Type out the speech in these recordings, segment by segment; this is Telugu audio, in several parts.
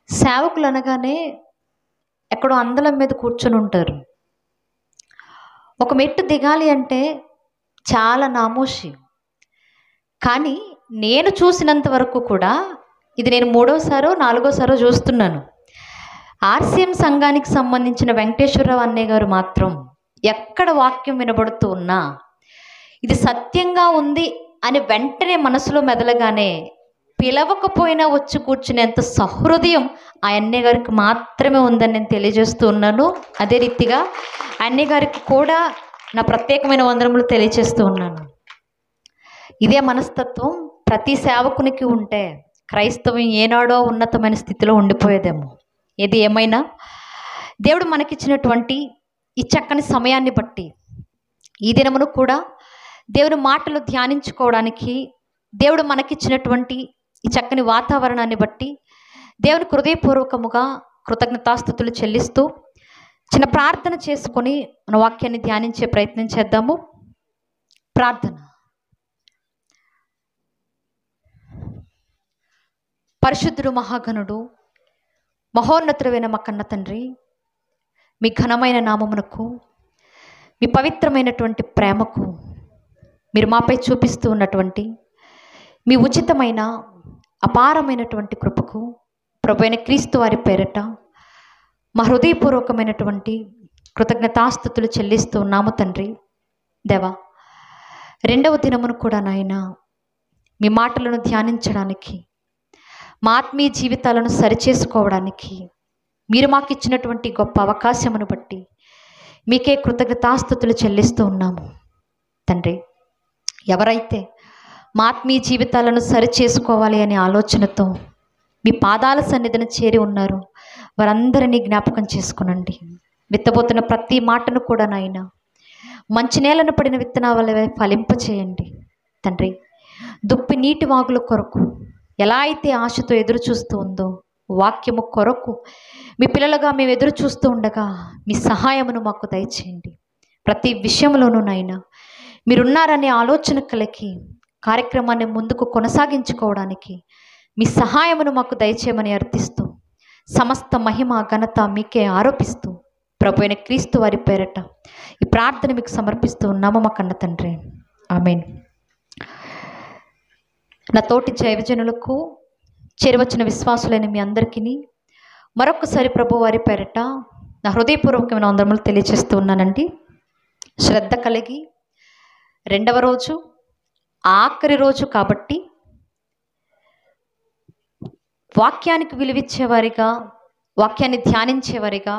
సేవకులు అనగానే ఎక్కడో అందలం మీద కూర్చొని ఉంటారు. ఒక మెట్టు దిగాలి అంటే చాలా నామోషి. కానీ నేను చూసినంత వరకు కూడా ఇది నేను మూడోసారో నాలుగోసారో చూస్తున్నాను. ఆర్సీఎం సంఘానికి సంబంధించిన వెంకటేశ్వరరావు అన్నయ్య గారు మాత్రం ఎక్కడ వాక్యం వినబడుతూ ఉన్నా ఇది సత్యంగా ఉంది అని వెంటనే మనసులో మెదలగానే పిలవకపోయినా వచ్చి కూర్చునేంత సహృదయం ఆ అన్నయ్య గారికి మాత్రమే ఉందని నేను తెలియజేస్తూ ఉన్నాను. అదే రీతిగా అన్నయ్య గారికి కూడా నా ప్రత్యేకమైన వందనములు తెలియజేస్తూ ఉన్నాను. ఇదే మనస్తత్వం ప్రతి సేవకునికి ఉంటే క్రైస్తవం ఏనాడో ఉన్నతమైన స్థితిలో ఉండిపోయేదేమో. ఏది ఏమైనా దేవుడు మనకిచ్చినటువంటి ఈ చక్కని సమయాన్ని బట్టి ఈ దినమును కూడా దేవుని మాటలు ధ్యానించుకోవడానికి దేవుడు మనకిచ్చినటువంటి ఈ చక్కని వాతావరణాన్ని బట్టి దేవుని హృదయపూర్వకముగా కృతజ్ఞతాస్తుతులు చెల్లిస్తూ చిన్న ప్రార్థన చేసుకొని మన వాక్యాన్ని ధ్యానించే ప్రయత్నం చేద్దాము. ప్రార్థన. పరిశుద్ధుడు, మహాగణుడు, మహోన్నతుడైన మా కన్న తండ్రి, మీ ఘనమైన నామమునకు, మీ పవిత్రమైనటువంటి ప్రేమకు, మీరు మాపై చూపిస్తూ ఉన్నటువంటి మీ ఉచితమైన అపారమైనటువంటి కృపకు ప్రభువైన క్రీస్తు వారి పేరట మా హృదయపూర్వకమైనటువంటి కృతజ్ఞతాస్తుతులు చెల్లిస్తూ ఉన్నాము తండ్రి. దేవా, రెండవ దినమును కూడా నాయన మీ మాటలను ధ్యానించడానికి, మా ఆత్మీయ జీవితాలను సరిచేసుకోవడానికి మీరు మాకు ఇచ్చినటువంటి గొప్ప అవకాశమును బట్టి మీకే కృతజ్ఞతాస్తుతులు చెల్లిస్తూ ఉన్నాము తండ్రి. ఎవరైతే మా ఆత్మీయ జీవితాలను సరిచేసుకోవాలి అనే ఆలోచనతో మీ పాదాల సన్నిధిని చేరి ఉన్నారు వారందరినీ జ్ఞాపకం చేసుకునండి. విత్తబోతున్న ప్రతి మాటను కూడా నాయన మంచి నేలను పడిన విత్తనాల ఫలింపచేయండి తండ్రి. దుప్పి నీటి వాగుల కొరకు ఎలా అయితే ఆశతో ఎదురు చూస్తూ ఉందో వాక్యము కొరకు మీ పిల్లలుగా మేము ఎదురు చూస్తూ ఉండగా మీ సహాయమును మాకు దయచేయండి. ప్రతి విషయంలోనూ నాయన మీరున్నారనే ఆలోచన కలిగి కార్యక్రమాన్ని ముందుకు కొనసాగించుకోవడానికి మీ సహాయమును మాకు దయచేయమని అర్థిస్తూ సమస్త మహిమ ఘనత మీకే ఆరోపిస్తూ ప్రభువైన క్రీస్తు వారి పేరట ఈ ప్రార్థన మీకు సమర్పిస్తూ ఉన్నాము మా కన్న తండ్రి. ఆమేన్. నా తోటి జైవజనులకు చేరవచ్చిన విశ్వాసులైన మీ అందరికీ మరొకసారి ప్రభు వారి పేరట నా హృదయపూర్వకమైన వందనములు తెలియజేస్తూ ఉన్నానండి. శ్రద్ధ కలిగి రెండవ రోజు ఆఖరి రోజు కాబట్టి వాక్యానికి విలువిచ్చేవారిగా, వాక్యాన్ని ధ్యానించేవారిగా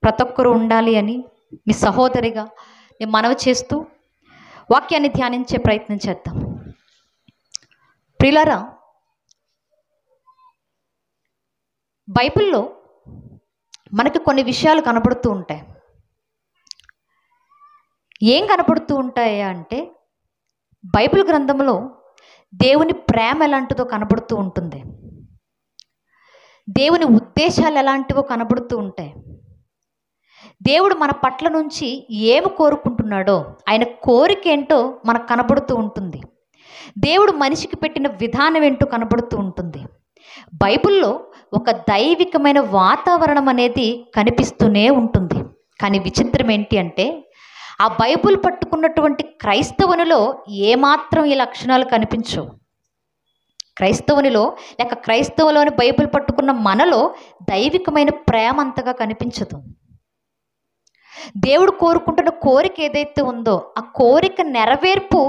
ప్రతి ఒక్కరూ ఉండాలి అని మీ సహోదరిగా నేను మనవి చేస్తూ వాక్యాన్ని ధ్యానించే ప్రయత్నం చేద్దాం. ప్రియులారా, బైబిల్లో మనకి కొన్ని విషయాలు కనబడుతూ ఉంటాయి. ఏం కనబడుతూ ఉంటాయా అంటే బైబిల్ గ్రంథంలో దేవుని ప్రేమ ఎలాంటిదో కనబడుతూ ఉంటుంది, దేవుని ఉద్దేశాలు ఎలాంటివో కనబడుతూ ఉంటాయి, దేవుడు మన పట్ల నుంచి ఏమి కోరుకుంటున్నాడో ఆయన కోరిక ఏంటో మనకు కనబడుతూ ఉంటుంది, దేవుడు మనిషికి పెట్టిన విధానం ఏంటో కనబడుతూ ఉంటుంది. బైబిల్లో ఒక దైవికమైన వాతావరణం అనేది కనిపిస్తూనే ఉంటుంది. కానీ విచిత్రం ఏంటి అంటే ఆ బైబిల్ పట్టుకున్నటువంటి క్రైస్తవునిలో ఏమాత్రం ఈ లక్షణాలు కనిపించవు. క్రైస్తవునిలో లేక క్రైస్తవులోని బైబిల్ పట్టుకున్న మనలో దైవికమైన ప్రేమ అంతగా కనిపించదు. దేవుడు కోరుకుంటున్న కోరిక ఏదైతే ఉందో ఆ కోరిక నెరవేర్పు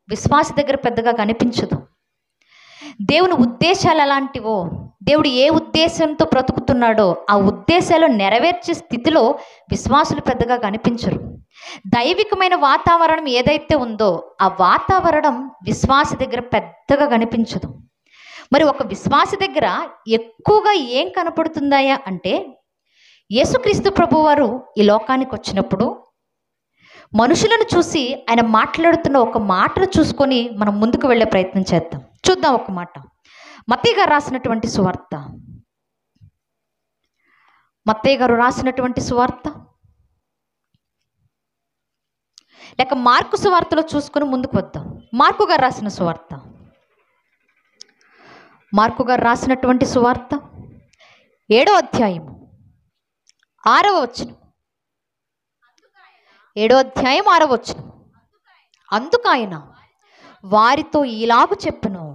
విశ్వాసి దగ్గర పెద్దగా కనిపించదు. దేవుని ఉద్దేశాలు ఎలాంటివో, దేవుడు ఏ ఉద్దేశంతో బ్రతుకుతున్నాడో ఆ ఉద్దేశాలు నెరవేర్చే స్థితిలో విశ్వాసులు పెద్దగా కనిపించరు. దైవికమైన వాతావరణం ఏదైతే ఉందో ఆ వాతావరణం విశ్వాసి దగ్గర పెద్దగా కనిపించదు. మరి ఒక విశ్వాసి దగ్గర ఎక్కువగా ఏం కనపడుతుందాయా అంటే యేసుక్రీస్తు ప్రభువారు ఈ లోకానికి వచ్చినప్పుడు మనుషులను చూసి ఆయన మాట్లాడుతున్న ఒక మాటను చూసుకొని మనం ముందుకు వెళ్ళే ప్రయత్నం చేద్దాం. చూద్దాం ఒక మాట. మత్తయి గారు రాసినటువంటి సువార్త, మత్తయి గారు రాసినటువంటి సువార్త లేక మార్కు సువార్తలో చూసుకొని ముందుకు వద్దాం. మార్కు గారు రాసిన సువార్త, మార్కు గారు రాసినటువంటి సువార్త 7వ అధ్యాయము 6వ వచనం. 7వ అధ్యాయం 6వ వచనం. అందుకాయన వారితో ఇలాగు చెప్పును,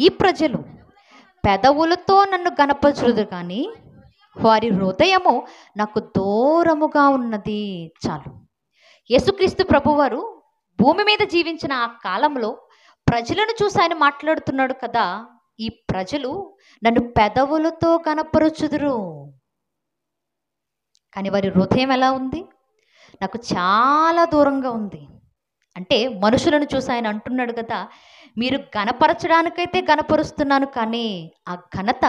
ఈ ప్రజలు పెదవులతో నన్ను గనపరచుదురు కానీ వారి హృదయము నాకు దూరముగా ఉన్నది. చాలు. యేసుక్రీస్తు ప్రభువారు భూమి మీద జీవించిన ఆ కాలంలో ప్రజలను చూసి ఆయన మాట్లాడుతున్నాడు కదా, ఈ ప్రజలు నన్ను పెదవులతో గనపరచుదురు కానీ వారి హృదయం ఎలా ఉంది? నాకు చాలా దూరంగా ఉంది. అంటే మనుషులను చూసి ఆయన అంటున్నాడు కదా, మీరు గనపరచడానికైతే గనపరుస్తున్నాను కానీ ఆ ఘనత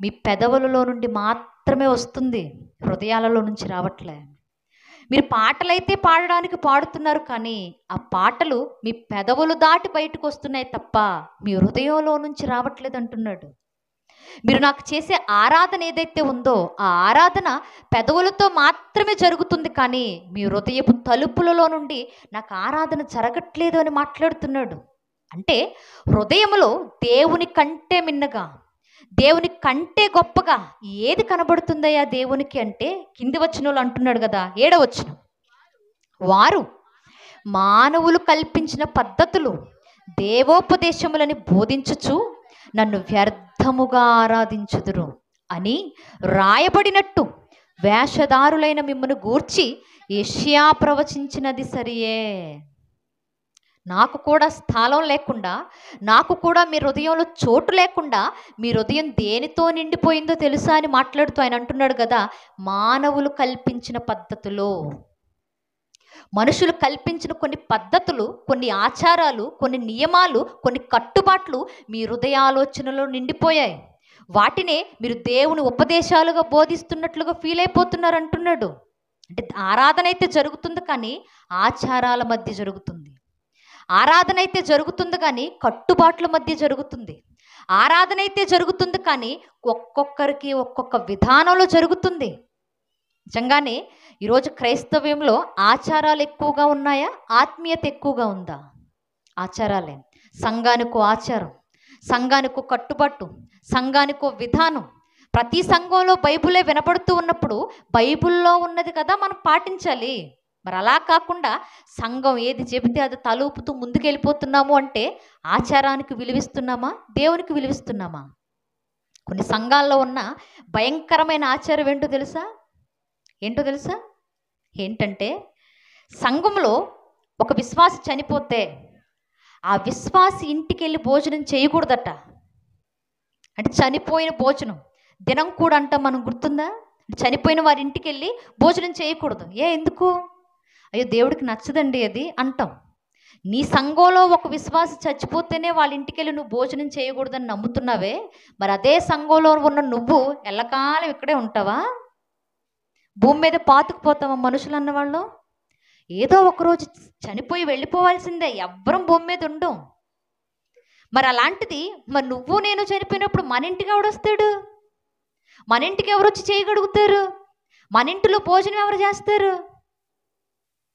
మీ పెదవులలో నుండి మాత్రమే వస్తుంది, హృదయాలలో నుంచి రావట్లే. మీరు పాటలైతే పాడడానికి పాడుతున్నారు కానీ ఆ పాటలు మీ పెదవులు దాటి బయటకు వస్తున్నాయి తప్ప మీ హృదయంలో నుంచి రావట్లేదు అంటున్నాడు. మీరు నాకు చేసే ఆరాధన ఏదైతే ఉందో ఆ ఆరాధన పెదవులతో మాత్రమే జరుగుతుంది కానీ మీ హృదయపు తలుపులలో నుండి నాకు ఆరాధన జరగట్లేదు అని మాట్లాడుతున్నాడు. అంటే హృదయములో దేవుని కంటే మిన్నగా, దేవుని కంటే గొప్పగా ఏది కనబడుతుందయ్యా దేవునికి అంటే, కింది వచనంలో అంటున్నాడు కదా, 7వ వచనం. వారు మానవులు కల్పించిన పద్ధతులు దేవోపదేశములని బోధించుచు నన్ను వ్యర్థముగా ఆరాధించుదురు అని రాయబడినట్టు వేషధారులైన మిమ్మల్ని గూర్చి యెషయా ప్రవచించినది సరియే. నాకు కూడా స్థలం లేకుండా, నాకు కూడా మీ హృదయంలో చోటు లేకుండా మీ హృదయం దేనితో నిండిపోయిందో తెలుసా అని మాట్లాడుతూ ఆయన అంటున్నాడు కదా, మానవులు కల్పించిన పద్ధతులు, మనుషులు కల్పించిన కొన్ని పద్ధతులు, కొన్ని ఆచారాలు, కొన్ని నియమాలు, కొన్ని కట్టుబాట్లు మీ హృదయాలోచనలో నిండిపోయాయి. వాటినే మీరు దేవుని ఉపదేశాలుగా బోధిస్తున్నట్లుగా ఫీల్ అయిపోతున్నారు అంటున్నాడు. అంటే ఆరాధన అయితే జరుగుతుంది కానీ ఆచారాల మధ్య జరుగుతుంది. ఆరాధన అయితే జరుగుతుంది కానీ కట్టుబాట్ల మధ్య జరుగుతుంది. ఆరాధన అయితే జరుగుతుంది కానీ ఒక్కొక్కరికి ఒక్కొక్క విధానంలో జరుగుతుంది. నిజంగానే ఈరోజు క్రైస్తవ్యంలో ఆచారాలు ఎక్కువగా ఉన్నాయా, ఆత్మీయత ఎక్కువగా ఉందా? ఆచారాలే. సంఘానికో ఆచారం, సంఘానికో కట్టుబాటు, సంఘానికో విధానం. ప్రతి సంఘంలో బైబిలే వినపడుతూ ఉన్నప్పుడు బైబిల్లో ఉన్నది కదా మనం పాటించాలి. మరి అలా కాకుండా సంఘం ఏది చెబితే అది తలూపుతూ ముందుకెళ్ళిపోతున్నాము అంటే ఆచారానికి విలువిస్తున్నామా, దేవునికి విలువిస్తున్నామా? కొన్ని సంఘాల్లో ఉన్న భయంకరమైన ఆచారం ఏంటో తెలుసా? ఏంటంటే సంఘంలో ఒక విశ్వాసి చనిపోతే ఆ విశ్వాసి ఇంటికి వెళ్ళి భోజనం చేయకూడదట. అంటే చనిపోయిన భోజనం దినం కూడా అంటాం మనం, గుర్తుందా? చనిపోయిన వారి ఇంటికి వెళ్ళి భోజనం చేయకూడదు. ఎందుకు? అయ్యో దేవుడికి నచ్చదండి అది అంటాం. నీ సంఘంలో ఒక విశ్వాసి చచ్చిపోతేనే వాళ్ళ ఇంటికి వెళ్ళి నువ్వు భోజనం చేయకూడదని నమ్ముతున్నావే, మరి అదే సంఘంలో ఉన్న నువ్వు ఎల్లకాలం ఇక్కడే ఉంటావా? భూమి మీద పాతుకుపోతావా? మనుషులు అన్నవాళ్ళు ఏదో ఒకరోజు చనిపోయి వెళ్ళిపోవాల్సిందే, ఎవ్వరం భూమి మీద ఉండం. మరి అలాంటిది మరి నువ్వు నేను చనిపోయినప్పుడు మన ఇంటికి ఎవడొస్తాడు? మన ఇంటికి ఎవరు వచ్చి చేయగలుగుతారు? మన ఇంటిలో భోజనం ఎవరు చేస్తారు?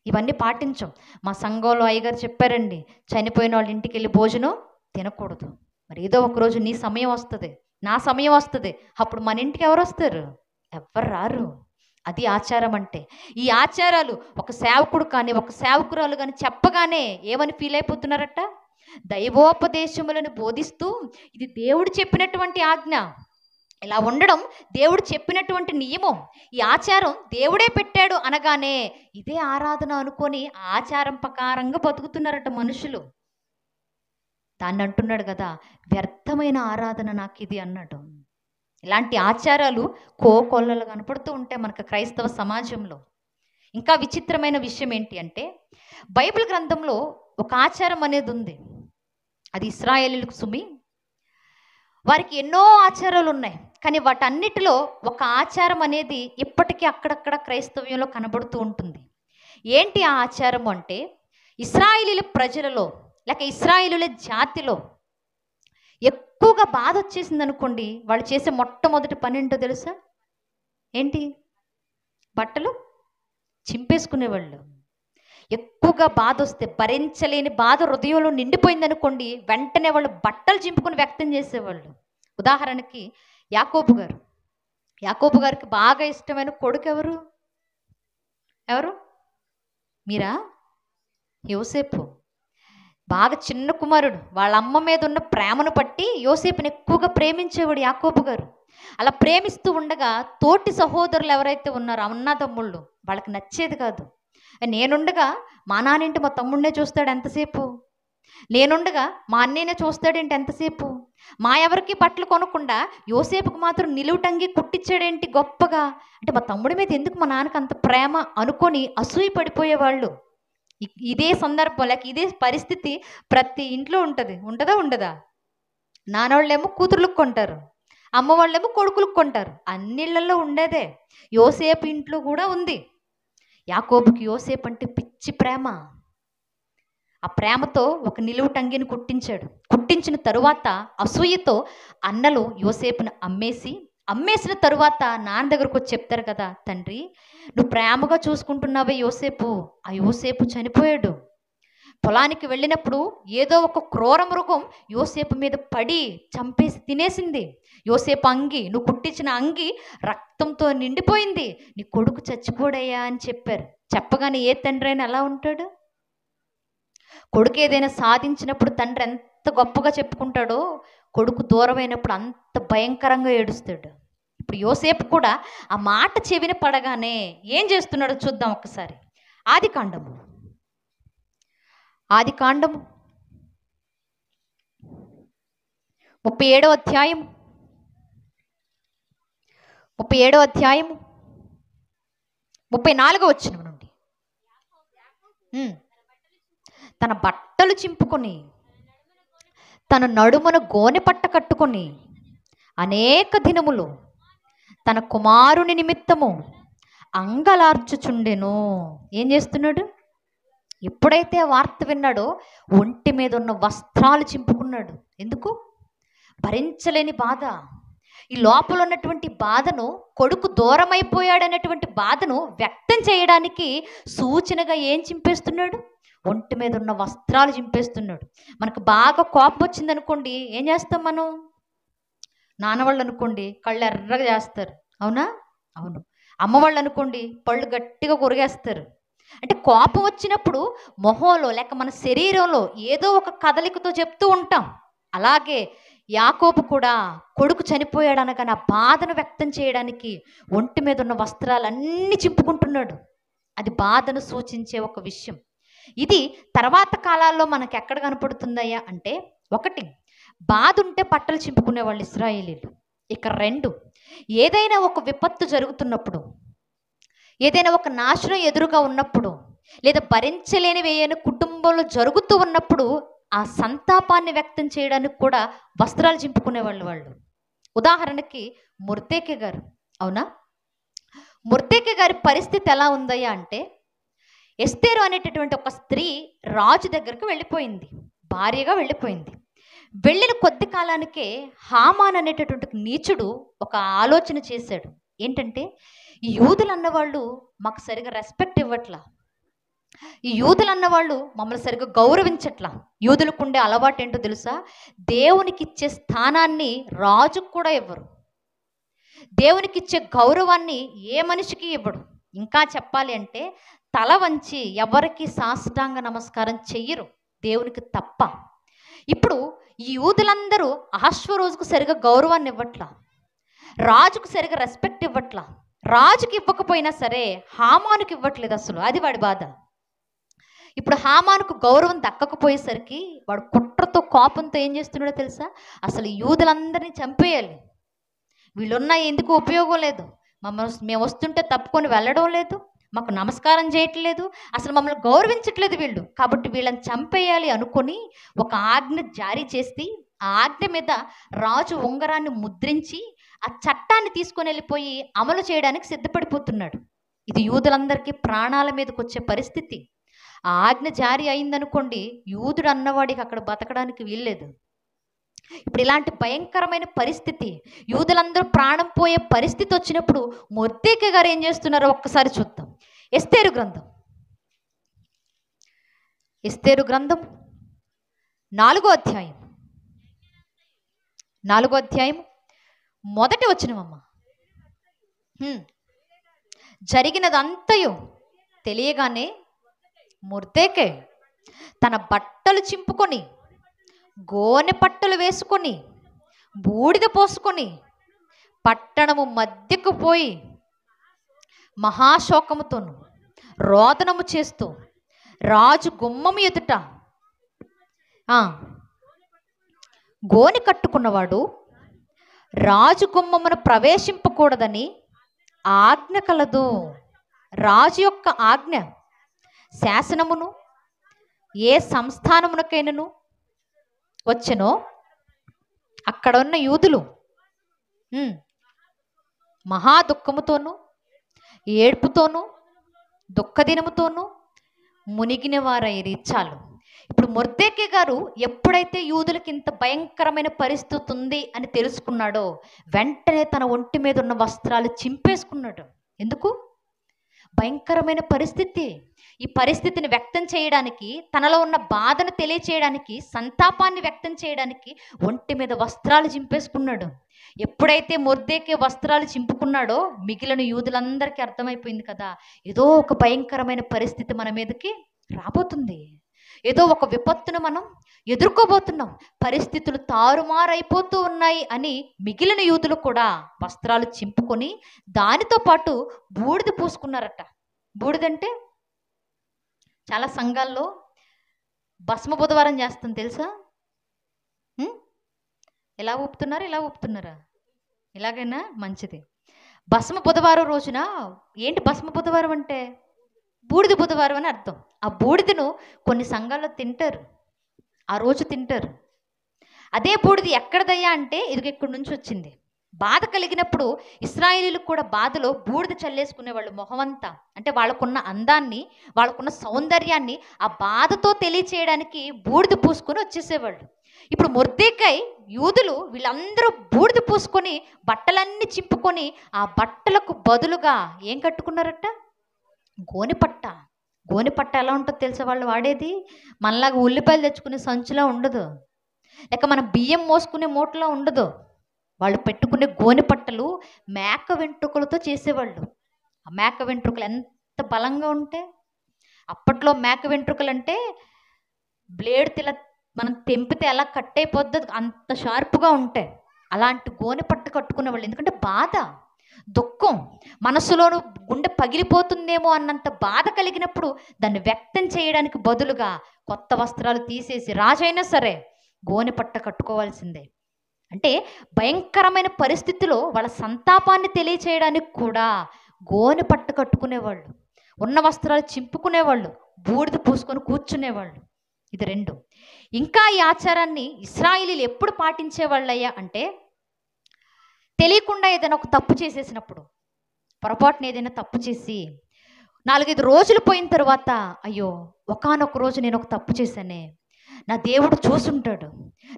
ఇవన్నీ పాటించం. మా సంఘంలో అయ్యగారు చెప్పారండి, చనిపోయిన వాళ్ళ ఇంటికి వెళ్ళి భోజనం తినకూడదు. మరి ఏదో ఒకరోజు నీ సమయం వస్తుంది, నా సమయం వస్తుంది, అప్పుడు మన ఇంటికి ఎవరు వస్తారు? ఎవ్వరు రారు. అది ఆచారం అంటే. ఈ ఆచారాలు ఒక సేవకుడు కానీ ఒక సేవకురాలు కానీ చెప్పగానే ఏమని ఫీల్ అయిపోతున్నారట? దైవోపదేశములను బోధిస్తూ ఇది దేవుడు చెప్పినటువంటి ఆజ్ఞ, ఇలా ఉండడం దేవుడు చెప్పినటువంటి నియమం, ఈ ఆచారం దేవుడే పెట్టాడు అనగానే ఇదే ఆరాధన అనుకొని ఆచారం ప్రకారంగా బతుకుతున్నారట మనుషులు. దాన్ని అంటున్నాడు కదా, వ్యర్థమైన ఆరాధన నాకు ఇది అన్నాడు. ఇలాంటి ఆచారాలు కోకొల్లలు కనపడుతూ ఉంటాయి మనకు క్రైస్తవ సమాజంలో. ఇంకా విచిత్రమైన విషయం ఏంటి అంటే, బైబిల్ గ్రంథంలో ఒక ఆచారం అనేది ఉంది. అది ఇశ్రాయేలీయులకు సుమి. వారికి ఎన్నో ఆచారాలు ఉన్నాయి కానీ వాటన్నిటిలో ఒక ఆచారం అనేది ఇప్పటికీ అక్కడక్కడ క్రైస్తవ్యంలో కనబడుతూ ఉంటుంది. ఏంటి ఆ ఆచారం అంటే, ఇశ్రాయేలీయుల ప్రజలలో లేక ఇశ్రాయేలీయుల జాతిలో ఎక్కువగా బాధ వచ్చేసింది అనుకోండి, వాళ్ళు చేసే మొట్టమొదటి పని ఏంటో తెలుసా? ఏంటి? బట్టలు చింపేసుకునేవాళ్ళు. ఎక్కువగా బాధ వస్తే, భరించలేని బాధ హృదయంలో నిండిపోయింది అనుకోండి, వెంటనే వాళ్ళు బట్టలు చింపుకొని వ్యక్తం చేసేవాళ్ళు. ఉదాహరణకి యాకోబు యాకోబు గారికి బాగా ఇష్టమైన కొడుకు ఎవరు? ఎవరు? మీరా? యోసేపు. బాగా చిన్న కుమారుడు. వాళ్ళ అమ్మ మీద ఉన్న ప్రేమను బట్టి యోసేపుని ఎక్కువగా ప్రేమించేవాడు యాకోబు గారు. అలా ప్రేమిస్తూ ఉండగా తోటి సహోదరులు ఎవరైతే ఉన్నారో అన్నదమ్ముళ్ళు వాళ్ళకి నచ్చేది కాదు. నేనుండగా మా నాన్నేంటి మా తమ్ముడినే చూస్తాడు ఎంతసేపు, నేనుండగా మా అన్నయ్యనే చూస్తాడేంటి ఎంతసేపు, మా ఎవరికి బట్టలు కొనకుండా యోసేపుకు మాత్రం నిలువుటంగి కుట్టించాడేంటి గొప్పగా, అంటే మా తమ్ముడి మీద ఎందుకు మా నాన్నకి అంత ప్రేమ అనుకొని అసూయ పడిపోయేవాళ్ళు. ఇదే సందర్భం లేక ఇదే పరిస్థితి ప్రతి ఇంట్లో ఉంటుంది. ఉంటుందా ఉండదా? నాన్నవాళ్ళేమో కూతుర్లకు కొంటారు, అమ్మ వాళ్ళేమో కొడుకులకు కొంటారు. అన్నిళ్ళల్లో ఉండేదే. యోసేపు ఇంట్లో కూడా ఉంది. యాకోబుకి యోసేపు అంటే పిచ్చి ప్రేమ. ఆ ప్రేమతో ఒక నిలువు టంగిని కుట్టించాడు. కుట్టించిన తరువాత అసూయతో అన్నలు యోసేపును అమ్మేసిన తరువాత నాన్న దగ్గరకు వచ్చి చెప్తారు కదా, తండ్రి నువ్వు ప్రేమగా చూసుకుంటున్నావే యోసేపు, ఆ యోసేపు చనిపోయాడు. పొలానికి వెళ్ళినప్పుడు ఏదో ఒక క్రూర మృగం యోసేపు మీద పడి చంపేసి తినేసింది. యోసేపు అంగి, నువ్వు కుట్టించిన అంగి రక్తంతో నిండిపోయింది, నీ కొడుకు చచ్చిపోడయ్యా అని చెప్పారు. చెప్పగానే ఏ తండ్రి అయినా ఎలా ఉంటాడు? కొడుకు ఏదైనా సాధించినప్పుడు తండ్రి ఎంత గొప్పగా చెప్పుకుంటాడో, కొడుకు దూరమైనప్పుడు అంత భయంకరంగా ఏడుస్తాడు. ఇప్పుడు యోసేపు కూడా ఆ మాట చెవిన పడగానే ఏం చేస్తున్నాడో చూద్దాం ఒక్కసారి. ఆదికాండము 37వ అధ్యాయం 34వ వచనం నుండి. తన బట్టలు చింపుకొని తన నడుమున గోనె పట్ట కట్టుకొని అనేక దినములు తన కుమారుని నిమిత్తము అంగలార్చుచుండెను. ఏం చేస్తున్నాడు? ఎప్పుడైతే వార్త విన్నాడో ఒంటి మీద ఉన్న వస్త్రాలు చింపుకున్నాడు. ఎందుకు? భరించలేని బాధ. ఈ లోపల ఉన్నటువంటి బాధను, కొడుకు దూరమైపోయాడనేటువంటి బాధను వ్యక్తం చేయడానికి సూచనగా ఏం చింపేస్తున్నాడు? ఒంటి మీద ఉన్న వస్త్రాలు చింపేస్తున్నాడు. మనకు బాగా కోపం వచ్చిందనుకోండి, ఏం చేస్తాం మనం? నాన్నవాళ్ళు అనుకోండి కళ్ళు ఎర్రగా చేస్తారు, అవునా? అవును. అమ్మ వాళ్ళు అనుకోండి పళ్ళు గట్టిగా కొరిగేస్తారు. అంటే కోపం వచ్చినప్పుడు మొహంలో లేక మన శరీరంలో ఏదో ఒక కదలికతో చెప్తూ ఉంటాం. అలాగే యాకోబు కూడా కొడుకు చనిపోయాడు అనగా నా బాధను వ్యక్తం చేయడానికి ఒంటి మీద ఉన్న వస్త్రాలన్నీ చింపుకుంటున్నాడు. అది బాధను సూచించే ఒక విషయం. ఇది తర్వాత కాలాల్లో మనకు ఎక్కడ కనపడుతుందయ్యా అంటే, ఒకటి, బాధ ఉంటే బట్టలు చింపుకునే వాళ్ళు ఇశ్రాయేలీలు. ఇక 2, ఏదైనా ఒక విపత్తు జరుగుతున్నప్పుడు, ఏదైనా ఒక నాశనం ఎదురుగా ఉన్నప్పుడు, లేదా భరించలేనివి ఏదైనా కుటుంబంలో జరుగుతూ ఉన్నప్పుడు ఆ సంతాపాన్ని వ్యక్తం చేయడానికి కూడా వస్త్రాలు చింపుకునే వాళ్ళు. ఉదాహరణకి మొర్దెకై గారు, అవునా? మొర్దెకై గారి పరిస్థితి ఎలా ఉందయ్యా అంటే, ఎస్తేరు అనేటటువంటి ఒక స్త్రీ రాజు దగ్గరకు వెళ్ళిపోయింది, భార్యగా వెళ్ళిపోయింది. వెళ్ళిన కొద్ది కాలానికే హామాన్ అనేటటువంటి నీచుడు ఒక ఆలోచన చేశాడు. ఏంటంటే, ఈ యూదులు అన్నవాళ్ళు మాకు సరిగా రెస్పెక్ట్ ఇవ్వట్లా, ఈ యూదులు అన్నవాళ్ళు మమ్మల్ని సరిగ్గా గౌరవించట్లా. యూదులకు ఉండే అలవాటు ఏంటో తెలుసా? దేవునికి ఇచ్చే స్థానాన్ని రాజుకు కూడా ఇవ్వరు, దేవునికి ఇచ్చే గౌరవాన్ని ఏ మనిషికి ఇవ్వడు. ఇంకా చెప్పాలి అంటే తల వంచి ఎవరికి సాష్టాంగ నమస్కారం చెయ్యరు, దేవునికి తప్ప. ఇప్పుడు ఈ యూదులందరూ అహష్వరోజుకు సరిగా గౌరవాన్ని ఇవ్వట్లా, రాజుకు సరిగా రెస్పెక్ట్ ఇవ్వట్లా. రాజుకి ఇవ్వకపోయినా సరే హామానుకి ఇవ్వట్లేదు అసలు. అది వాడి బాధ. ఇప్పుడు హామానుకు గౌరవం దక్కకపోయేసరికి వాడు కుట్రతో కోపంతో ఏం చేస్తున్నాడో తెలుసా? అసలు యూదులందరినీ చంపేయాలి, వీళ్ళున్నా ఎందుకు ఉపయోగం లేదు, మేము వస్తుంటే తప్పుకొని వెళ్ళడం లేదు, మాకు నమస్కారం చేయట్లేదు, అసలు మమ్మల్ని గౌరవించట్లేదు వీళ్ళు, కాబట్టి వీళ్ళని చంపేయాలి అనుకొని ఒక ఆజ్ఞ జారీ చేసి ఆ ఆజ్ఞ మీద రాజు ఉంగరాన్ని ముద్రించి ఆ చట్టాన్ని తీసుకొని వెళ్ళిపోయి అమలు చేయడానికి సిద్ధపడిపోతున్నాడు. ఇది యూదులందరికీ ప్రాణాల మీదకి వచ్చే పరిస్థితి. ఆ ఆజ్ఞ జారీ అయిందనుకోండి, యూదుడు అన్నవాడికి అక్కడ బతకడానికి వీల్లేదు. ఇప్పుడు ఇలాంటి భయంకరమైన పరిస్థితి, యూదులందరూ ప్రాణం పోయే పరిస్థితి వచ్చినప్పుడు మొర్దెకై గారు ఏం చేస్తున్నారో ఒక్కసారి చూద్దాం. ఎస్తేరు గ్రంథం 4వ అధ్యాయం 1వ వచనం. అమ్మ జరిగినదంతయు తెలియగానే మొర్దెకై తన బట్టలు చింపుకొని గోనె పట్టలు వేసుకొని బూడిద పోసుకొని పట్టణము మధ్యకు పోయి మహాశోకముతోను రోదనము చేస్తూ రాజు గుమ్మము ఎదుట గోనె కట్టుకున్నవాడు రాజు గుమ్మమును ప్రవేశింపకూడదని ఆజ్ఞ కలదు. రాజు యొక్క ఆజ్ఞ శాసనమును ఏ సంస్థానమునకైనను వచ్చెనో అక్కడ ఉన్న యూదులు మహా దుఃఖముతోనూ ఏడ్పుతోనూ దుఃఖదినముతోనూ మునిగిన వారైరి. చాలు. ఇప్పుడు మొర్దెకై గారు ఎప్పుడైతే యూదులకి ఇంత భయంకరమైన పరిస్థితి ఉంది అని తెలుసుకున్నాడో వెంటనే తన ఒంటి మీద ఉన్న వస్త్రాలు చింపేసుకున్నాడు. ఎందుకు? భయంకరమైన పరిస్థితి. ఈ పరిస్థితిని వ్యక్తం చేయడానికి, తనలో ఉన్న బాధను తెలియచేయడానికి, సంతాపాన్ని వ్యక్తం చేయడానికి ఒంటి మీద వస్త్రాలు చింపేసుకున్నాడు. ఎప్పుడైతే మొర్దెకై వస్త్రాలు చింపుకున్నాడో మిగిలిన యూదులందరికీ అర్థమైపోయింది కదా, ఏదో ఒక భయంకరమైన పరిస్థితి మన మీదకి రాబోతుంది, ఏదో ఒక విపత్తును మనం ఎదుర్కోబోతున్నాం, పరిస్థితులు తారుమారైపోతూ ఉన్నాయి అని మిగిలిన యూదులు కూడా వస్త్రాలు చింపుకొని దానితో పాటు బూడిద పూసుకున్నారట. బూడిదంటే చాలా సంఘాల్లో భస్మ బుధవారం చేస్తుంది తెలుసా? ఎలా ఊపుతున్నారు? ఇలా ఊపుతున్నారా? ఇలాగైనా మంచిది. భస్మ బుధవారం రోజున ఏంటి భస్మ బుధవారం అంటే? బూడిద బుధవారం అని అర్థం. ఆ బూడిదను కొన్ని సంఘాల్లో తింటారు, ఆ రోజు తింటారు. అదే బూడిద ఎక్కడదయ్యా అంటే ఇది ఇక్కడి నుంచి వచ్చింది. బాధ కలిగినప్పుడు ఇశ్రాయేలీలకు కూడా బాధలో బూడిద చల్లేసుకునేవాళ్ళు మొహమంతా. అంటే వాళ్ళకున్న అందాన్ని, వాళ్ళకున్న సౌందర్యాన్ని ఆ బాధతో తెలియచేయడానికి బూడిద పూసుకొని వచ్చేసేవాళ్ళు. ఇప్పుడు మొర్దెకై యూదులు వీళ్ళందరూ బూడిద పూసుకొని బట్టలన్నీ చింపుకొని ఆ బట్టలకు బదులుగా ఏం కట్టుకున్నారట? గోనెపట్ట. గోనెపట్ట ఎలా ఉంటుందో తెలుసా వాళ్ళు వాడేది? మనలాగా ఉల్లిపాయలు తెచ్చుకునే సంచులా ఉండదు, లేక మన బియ్యం మోసుకునే మూటలా ఉండదు. వాళ్ళు పెట్టుకునే గోనెపట్టలు మేక వెంట్రుకలతో చేసేవాళ్ళు. ఆ మేక వెంట్రుకలు ఎంత బలంగా ఉంటే, అప్పట్లో మేక వెంట్రుకలు అంటే బ్లేడ్ మనం తెంపితే ఎలా కట్ అయిపోద్దో అంత షార్ప్గా ఉంటాయి. అలాంటి గోనెపట్ట కట్టుకునేవాళ్ళు. ఎందుకంటే బాధ, దుఃఖం, మనసులోను గుండె పగిలిపోతుందేమో అన్నంత బాధ కలిగినప్పుడు దాన్ని వ్యక్తం చేయడానికి బదులుగా కొత్త వస్త్రాలు తీసేసి రాజైనా సరే గోనెపట్ట కట్టుకోవాల్సిందే. అంటే భయంకరమైన పరిస్థితిలో వాళ్ళ సంతాపాన్ని తెలియచేయడానికి కూడా గోనెపట్ట కట్టుకునేవాళ్ళు, ఉన్న వస్త్రాలు చింపుకునేవాళ్ళు, బూడిద పూసుకొని కూర్చునేవాళ్ళు. ఇది రెండు. ఇంకా ఈ ఆచారాన్ని ఇశ్రాయేలీలు ఎప్పుడు పాటించేవాళ్ళయ్యా అంటే, తెలియకుండా ఏదైనా ఒక తప్పు చేసేసినప్పుడు, పొరపాటున ఏదైనా తప్పు చేసి 4-5 రోజులు పోయిన తర్వాత, అయ్యో ఒకానొక రోజు నేను ఒక తప్పు చేశానే, నా దేవుడు చూసుంటాడు,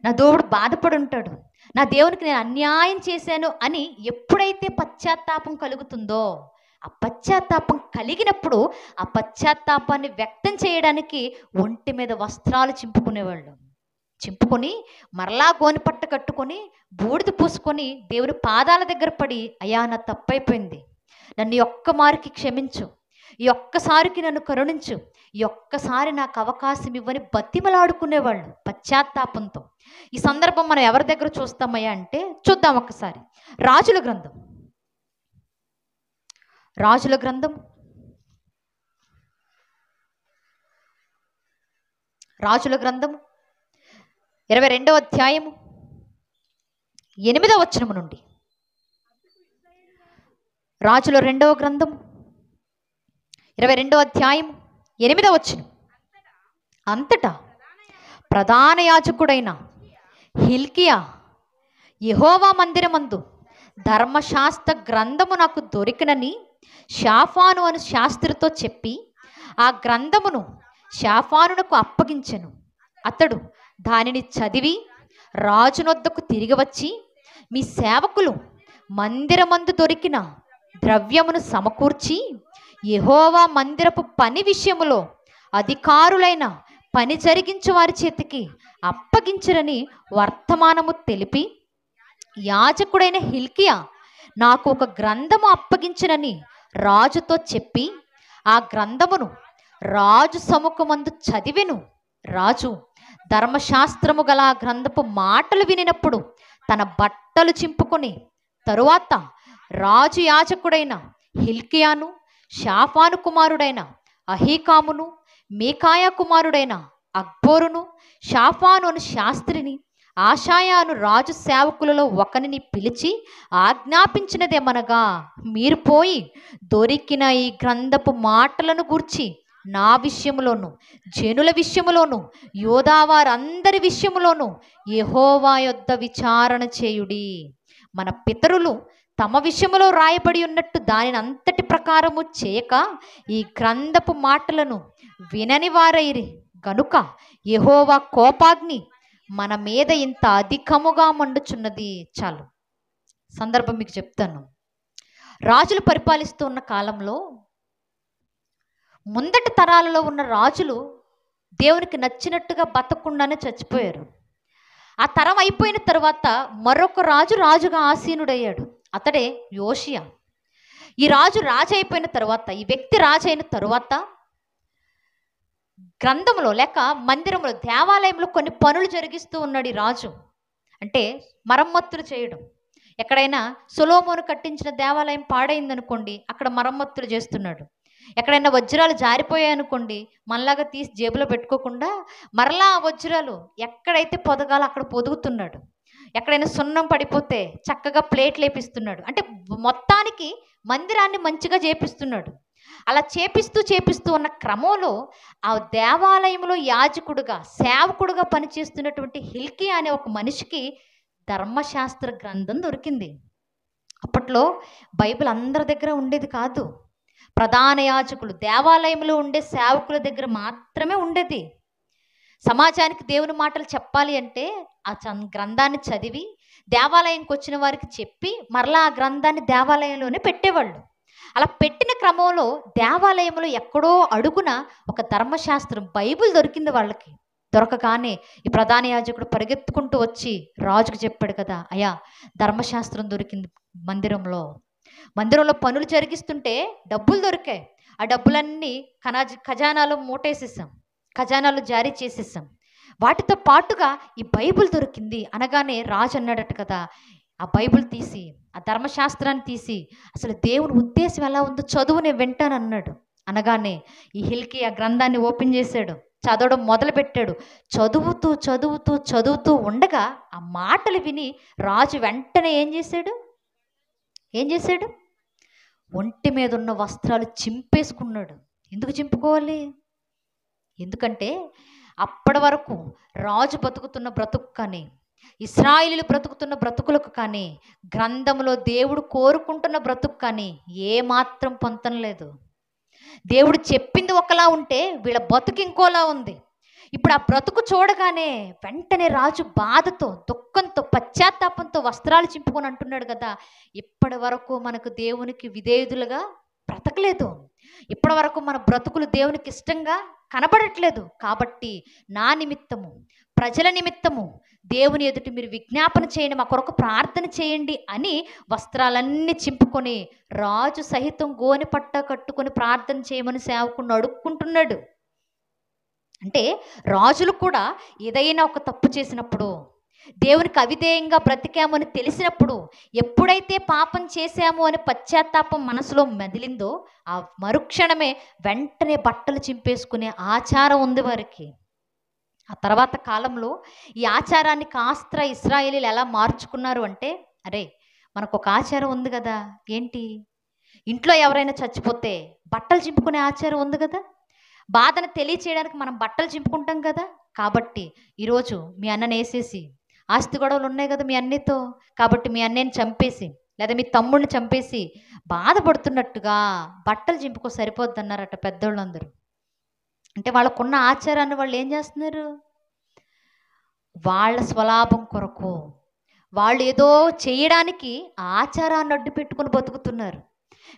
నా దేవుడు బాధపడి ఉంటాడు, నా దేవునికి నేను అన్యాయం చేశాను అని ఎప్పుడైతే పశ్చాత్తాపం కలుగుతుందో, ఆ పశ్చాత్తాపం కలిగినప్పుడు ఆ పశ్చాత్తాపాన్ని వ్యక్తం చేయడానికి ఒంటి మీద వస్త్రాలు చింపుకునేవాళ్ళు. చింపుకొని మరలా గోనెపట్ట కట్టుకొని బూడిద పూసుకొని దేవుని పాదాల దగ్గర పడి, అయ్యా నా తప్పైపోయింది, నన్ను ఒక్క మారికి క్షమించు, ఈ ఒక్కసారికి నన్ను కరుణించు, ఈ ఒక్కసారి నాకు అవకాశం ఇవ్వని బతిమలాడుకునేవాళ్ళు పశ్చాత్తాపంతో. ఈ సందర్భం మనం ఎవరి దగ్గర చూస్తామయ్యా అంటే, చూద్దాం ఒక్కసారి. రాజుల గ్రంథం 22వ అధ్యాయము 8వ వచనము నుండి. రాజుల 2వ గ్రంథం 22వ అధ్యాయం 8వ వచనం. అంతటా ప్రధాన యాజకుడైన హిల్కియా యెహోవా మందిరమందు ధర్మశాస్త్ర గ్రంథము నాకు దొరికినని షాఫాను అను శాస్త్రితో చెప్పి ఆ గ్రంథమును షాఫానునకు అప్పగించెను. అతడు దానిని చదివి రాజునొద్దకు తిరిగి వచ్చి, మీ సేవకులు మందిరమందు దొరికిన ద్రవ్యమును సమకూర్చి యెహోవా మందిరపు పని విషయములో అధికారులైన పని జరిగించు వారి చేతికి అప్పగించరని వర్తమానము తెలిపి, యాజకుడైన హిల్కియా నాకు ఒక గ్రంథము అప్పగించినని రాజుతో చెప్పి ఆ గ్రంథమును రాజు సముఖమందు చదివెను. రాజు ధర్మశాస్త్రము గల ఆ గ్రంథపు మాటలు వినినప్పుడు తన బట్టలు చింపుకొని, తరువాత రాజు యాజకుడైన హిల్కియాను, షాఫాను కుమారుడైన అహీకామును, మీకాయా కుమారుడైన అక్బోరును, షాఫాను అను శాస్త్రిని, ఆషాయాను రాజు సేవకులలో ఒకనిని పిలిచి ఆజ్ఞాపించినదేమనగా, మీరు పోయి దొరికిన ఈ గ్రంథపు మాటలను గూర్చి నా విషయములోను, జనుల విషయములోను, యోధావారందరి విషయములోను యెహోవా యొద్ద విచారణ చేయుడి. మన పితరులు తమ విషయములో రాయబడి ఉన్నట్టు దానిని అంతటి ప్రకారము చేయక ఈ గ్రంథపు మాటలను వినని వారైరి గనుక యెహోవా కోపాగ్ని మన మీద ఇంత అధికముగా మండుచున్నది. చాలు, సందర్భం మీకు చెప్తాను. రాజులు పరిపాలిస్తూ ఉన్న కాలంలో ముందటి తరాలలో ఉన్న రాజులు దేవునికి నచ్చినట్టుగా బతకుండానే చచ్చిపోయారు. ఆ తరం అయిపోయిన తర్వాత మరొక రాజు రాజుగా ఆసీనుడయ్యాడు. అతడే యోషియా. ఈ రాజు రాజు అయిపోయిన తర్వాత, ఈ వ్యక్తి రాజు అయిన తరువాత గ్రంథంలో లేక మందిరంలో, దేవాలయంలో కొన్ని పనులు జరిగిస్తూ ఉన్నాడు ఈ రాజు. అంటే మరమ్మతులు చేయడం. ఎక్కడైనా సొలొమోను కట్టించిన దేవాలయం పాడైందనుకోండి, అక్కడ మరమ్మతులు చేస్తున్నాడు. ఎక్కడైనా వజ్రాలు జారిపోయాయనుకోండి, మనలాగా తీసి జేబులో పెట్టుకోకుండా మరలా ఆ వజ్రాలు ఎక్కడైతే పొదగాలో అక్కడ పొదుగుతున్నాడు. ఎక్కడైనా సున్నం పడిపోతే చక్కగా ప్లేట్లు వేపిస్తున్నాడు. అంటే మొత్తానికి మందిరాన్ని మంచిగా చేపిస్తున్నాడు. అలా చేపిస్తూ ఉన్న క్రమంలో ఆ దేవాలయంలో యాజకుడుగా, సేవకుడుగా పనిచేస్తున్నటువంటి హిల్కియా అనే ఒక మనిషికి ధర్మశాస్త్ర గ్రంథం దొరికింది. అప్పట్లో బైబిల్ అందరి దగ్గర ఉండేది కాదు. ప్రధాన యాజకులు, దేవాలయంలో ఉండే సేవకుల దగ్గర మాత్రమే ఉండేది. సమాజానికి దేవుని మాటలు చెప్పాలి అంటే ఆ గ్రంథాన్ని చదివి దేవాలయంకి వచ్చిన వారికి చెప్పి మరలా ఆ గ్రంథాన్ని దేవాలయంలోనే పెట్టేవాళ్ళు. అలా పెట్టిన క్రమంలో దేవాలయంలో ఎక్కడో అడుగున ఒక ధర్మశాస్త్రం బైబిల్ దొరికింది వాళ్ళకి. దొరకగానే ఈ ప్రధాన యాజకుడు పరిగెత్తుకుంటూ వచ్చి రాజుకు చెప్పాడు కదా, అయ్యా ధర్మశాస్త్రం దొరికింది మందిరంలో పనులు జరిగిస్తుంటే డబ్బులు దొరికాయి. ఆ డబ్బులన్నీ ఖజానాలో మూటేసేసాం, ఖజానాలు జారీ చేసేసాం. వాటితో పాటుగా ఈ బైబిల్ దొరికింది అనగానే రాజు అన్నాడట కదా, ఆ బైబిల్ తీసి, ఆ ధర్మశాస్త్రాన్ని తీసి అసలు దేవుని ఉద్దేశం ఎలా ఉందో చదువు, నేను వింటాను అన్నాడు. అనగానే ఈ హిల్కియా ఆ గ్రంథాన్ని ఓపెన్ చేశాడు, చదవడం మొదలుపెట్టాడు. చదువుతూ ఉండగా ఆ మాటలు విని రాజు వెంటనే ఏం చేశాడు? ఒంటి మీద ఉన్న వస్త్రాలు చింపేసుకున్నాడు. ఎందుకు చింపుకోవాలి? ఎందుకంటే అప్పటి వరకు రాజు బతుకుతున్న బ్రతుకు కానీ, ఇశ్రాయేలీయులు బ్రతుకుతున్న బ్రతుకులకు కానీ, గ్రంథంలో దేవుడు కోరుకుంటున్న బ్రతుకు కానీ ఏమాత్రం పొంతం లేదు. దేవుడు చెప్పింది ఒకలా ఉంటే వీళ్ళ బతుకు ఇంకోలా ఉంది. ఇప్పుడు ఆ బ్రతుకు చూడగానే వెంటనే రాజు బాధతో, దుఃఖంతో, పశ్చాత్తాపంతో వస్త్రాలు చింపుకొని అంటున్నాడు కదా, ఇప్పటి వరకు మనకు దేవునికి విధేయులుగా బ్రతకలేదు, ఇప్పటి వరకు మన బ్రతుకులు దేవునికి ఇష్టంగా కనబడట్లేదు. కాబట్టి నా నిమిత్తము, ప్రజల నిమిత్తము దేవుని ఎదుటి మీరు విజ్ఞాపన చేయండి, మా కొరకు ప్రార్థన చేయండి అని వస్త్రాలన్నీ చింపుకొని రాజు సహితం గోనె పట్ట కట్టుకొని ప్రార్థన చేయమని సేవకుని అడుక్కుంటున్నాడు. అంటే రాజులు కూడా ఏదైనా ఒక తప్పు చేసినప్పుడు, దేవునికి అవిధేయంగా బ్రతికామని తెలిసినప్పుడు, ఎప్పుడైతే పాపం చేశాము అని పశ్చాత్తాపం మనసులో మెదిలిందో ఆ మరుక్షణమే వెంటనే బట్టలు చింపేసుకునే ఆచారం ఉంది వారికి. ఆ తర్వాత కాలంలో ఈ ఆచారాన్ని కాస్త ఇశ్రాయేలీలు ఎలా మార్చుకున్నారు అంటే, అరే మనకు ఒక ఆచారం ఉంది కదా, ఏంటి, ఇంట్లో ఎవరైనా చచ్చిపోతే బట్టలు చింపుకునే ఆచారం ఉంది కదా, బాధను తెలియచేయడానికి మనం బట్టలు చింపుకుంటాం కదా, కాబట్టి ఈరోజు మీ అన్నని వేసేసి, ఆస్తి గొడవలు ఉన్నాయి కదా మీ అన్నయ్యతో, కాబట్టి మీ అన్నయ్యని చంపేసి లేదా మీ తమ్ముడిని చంపేసి బాధపడుతున్నట్టుగా బట్టలు చింపుకో సరిపోద్ది అన్నారట పెద్దోళ్ళందరూ. అంటే వాళ్ళకున్న ఆచారాన్ని వాళ్ళు ఏం చేస్తున్నారు? వాళ్ళ స్వలాభం కొరకు వాళ్ళు ఏదో చేయడానికి ఆచారాన్ని అడ్డు పెట్టుకుని బతుకుతున్నారు.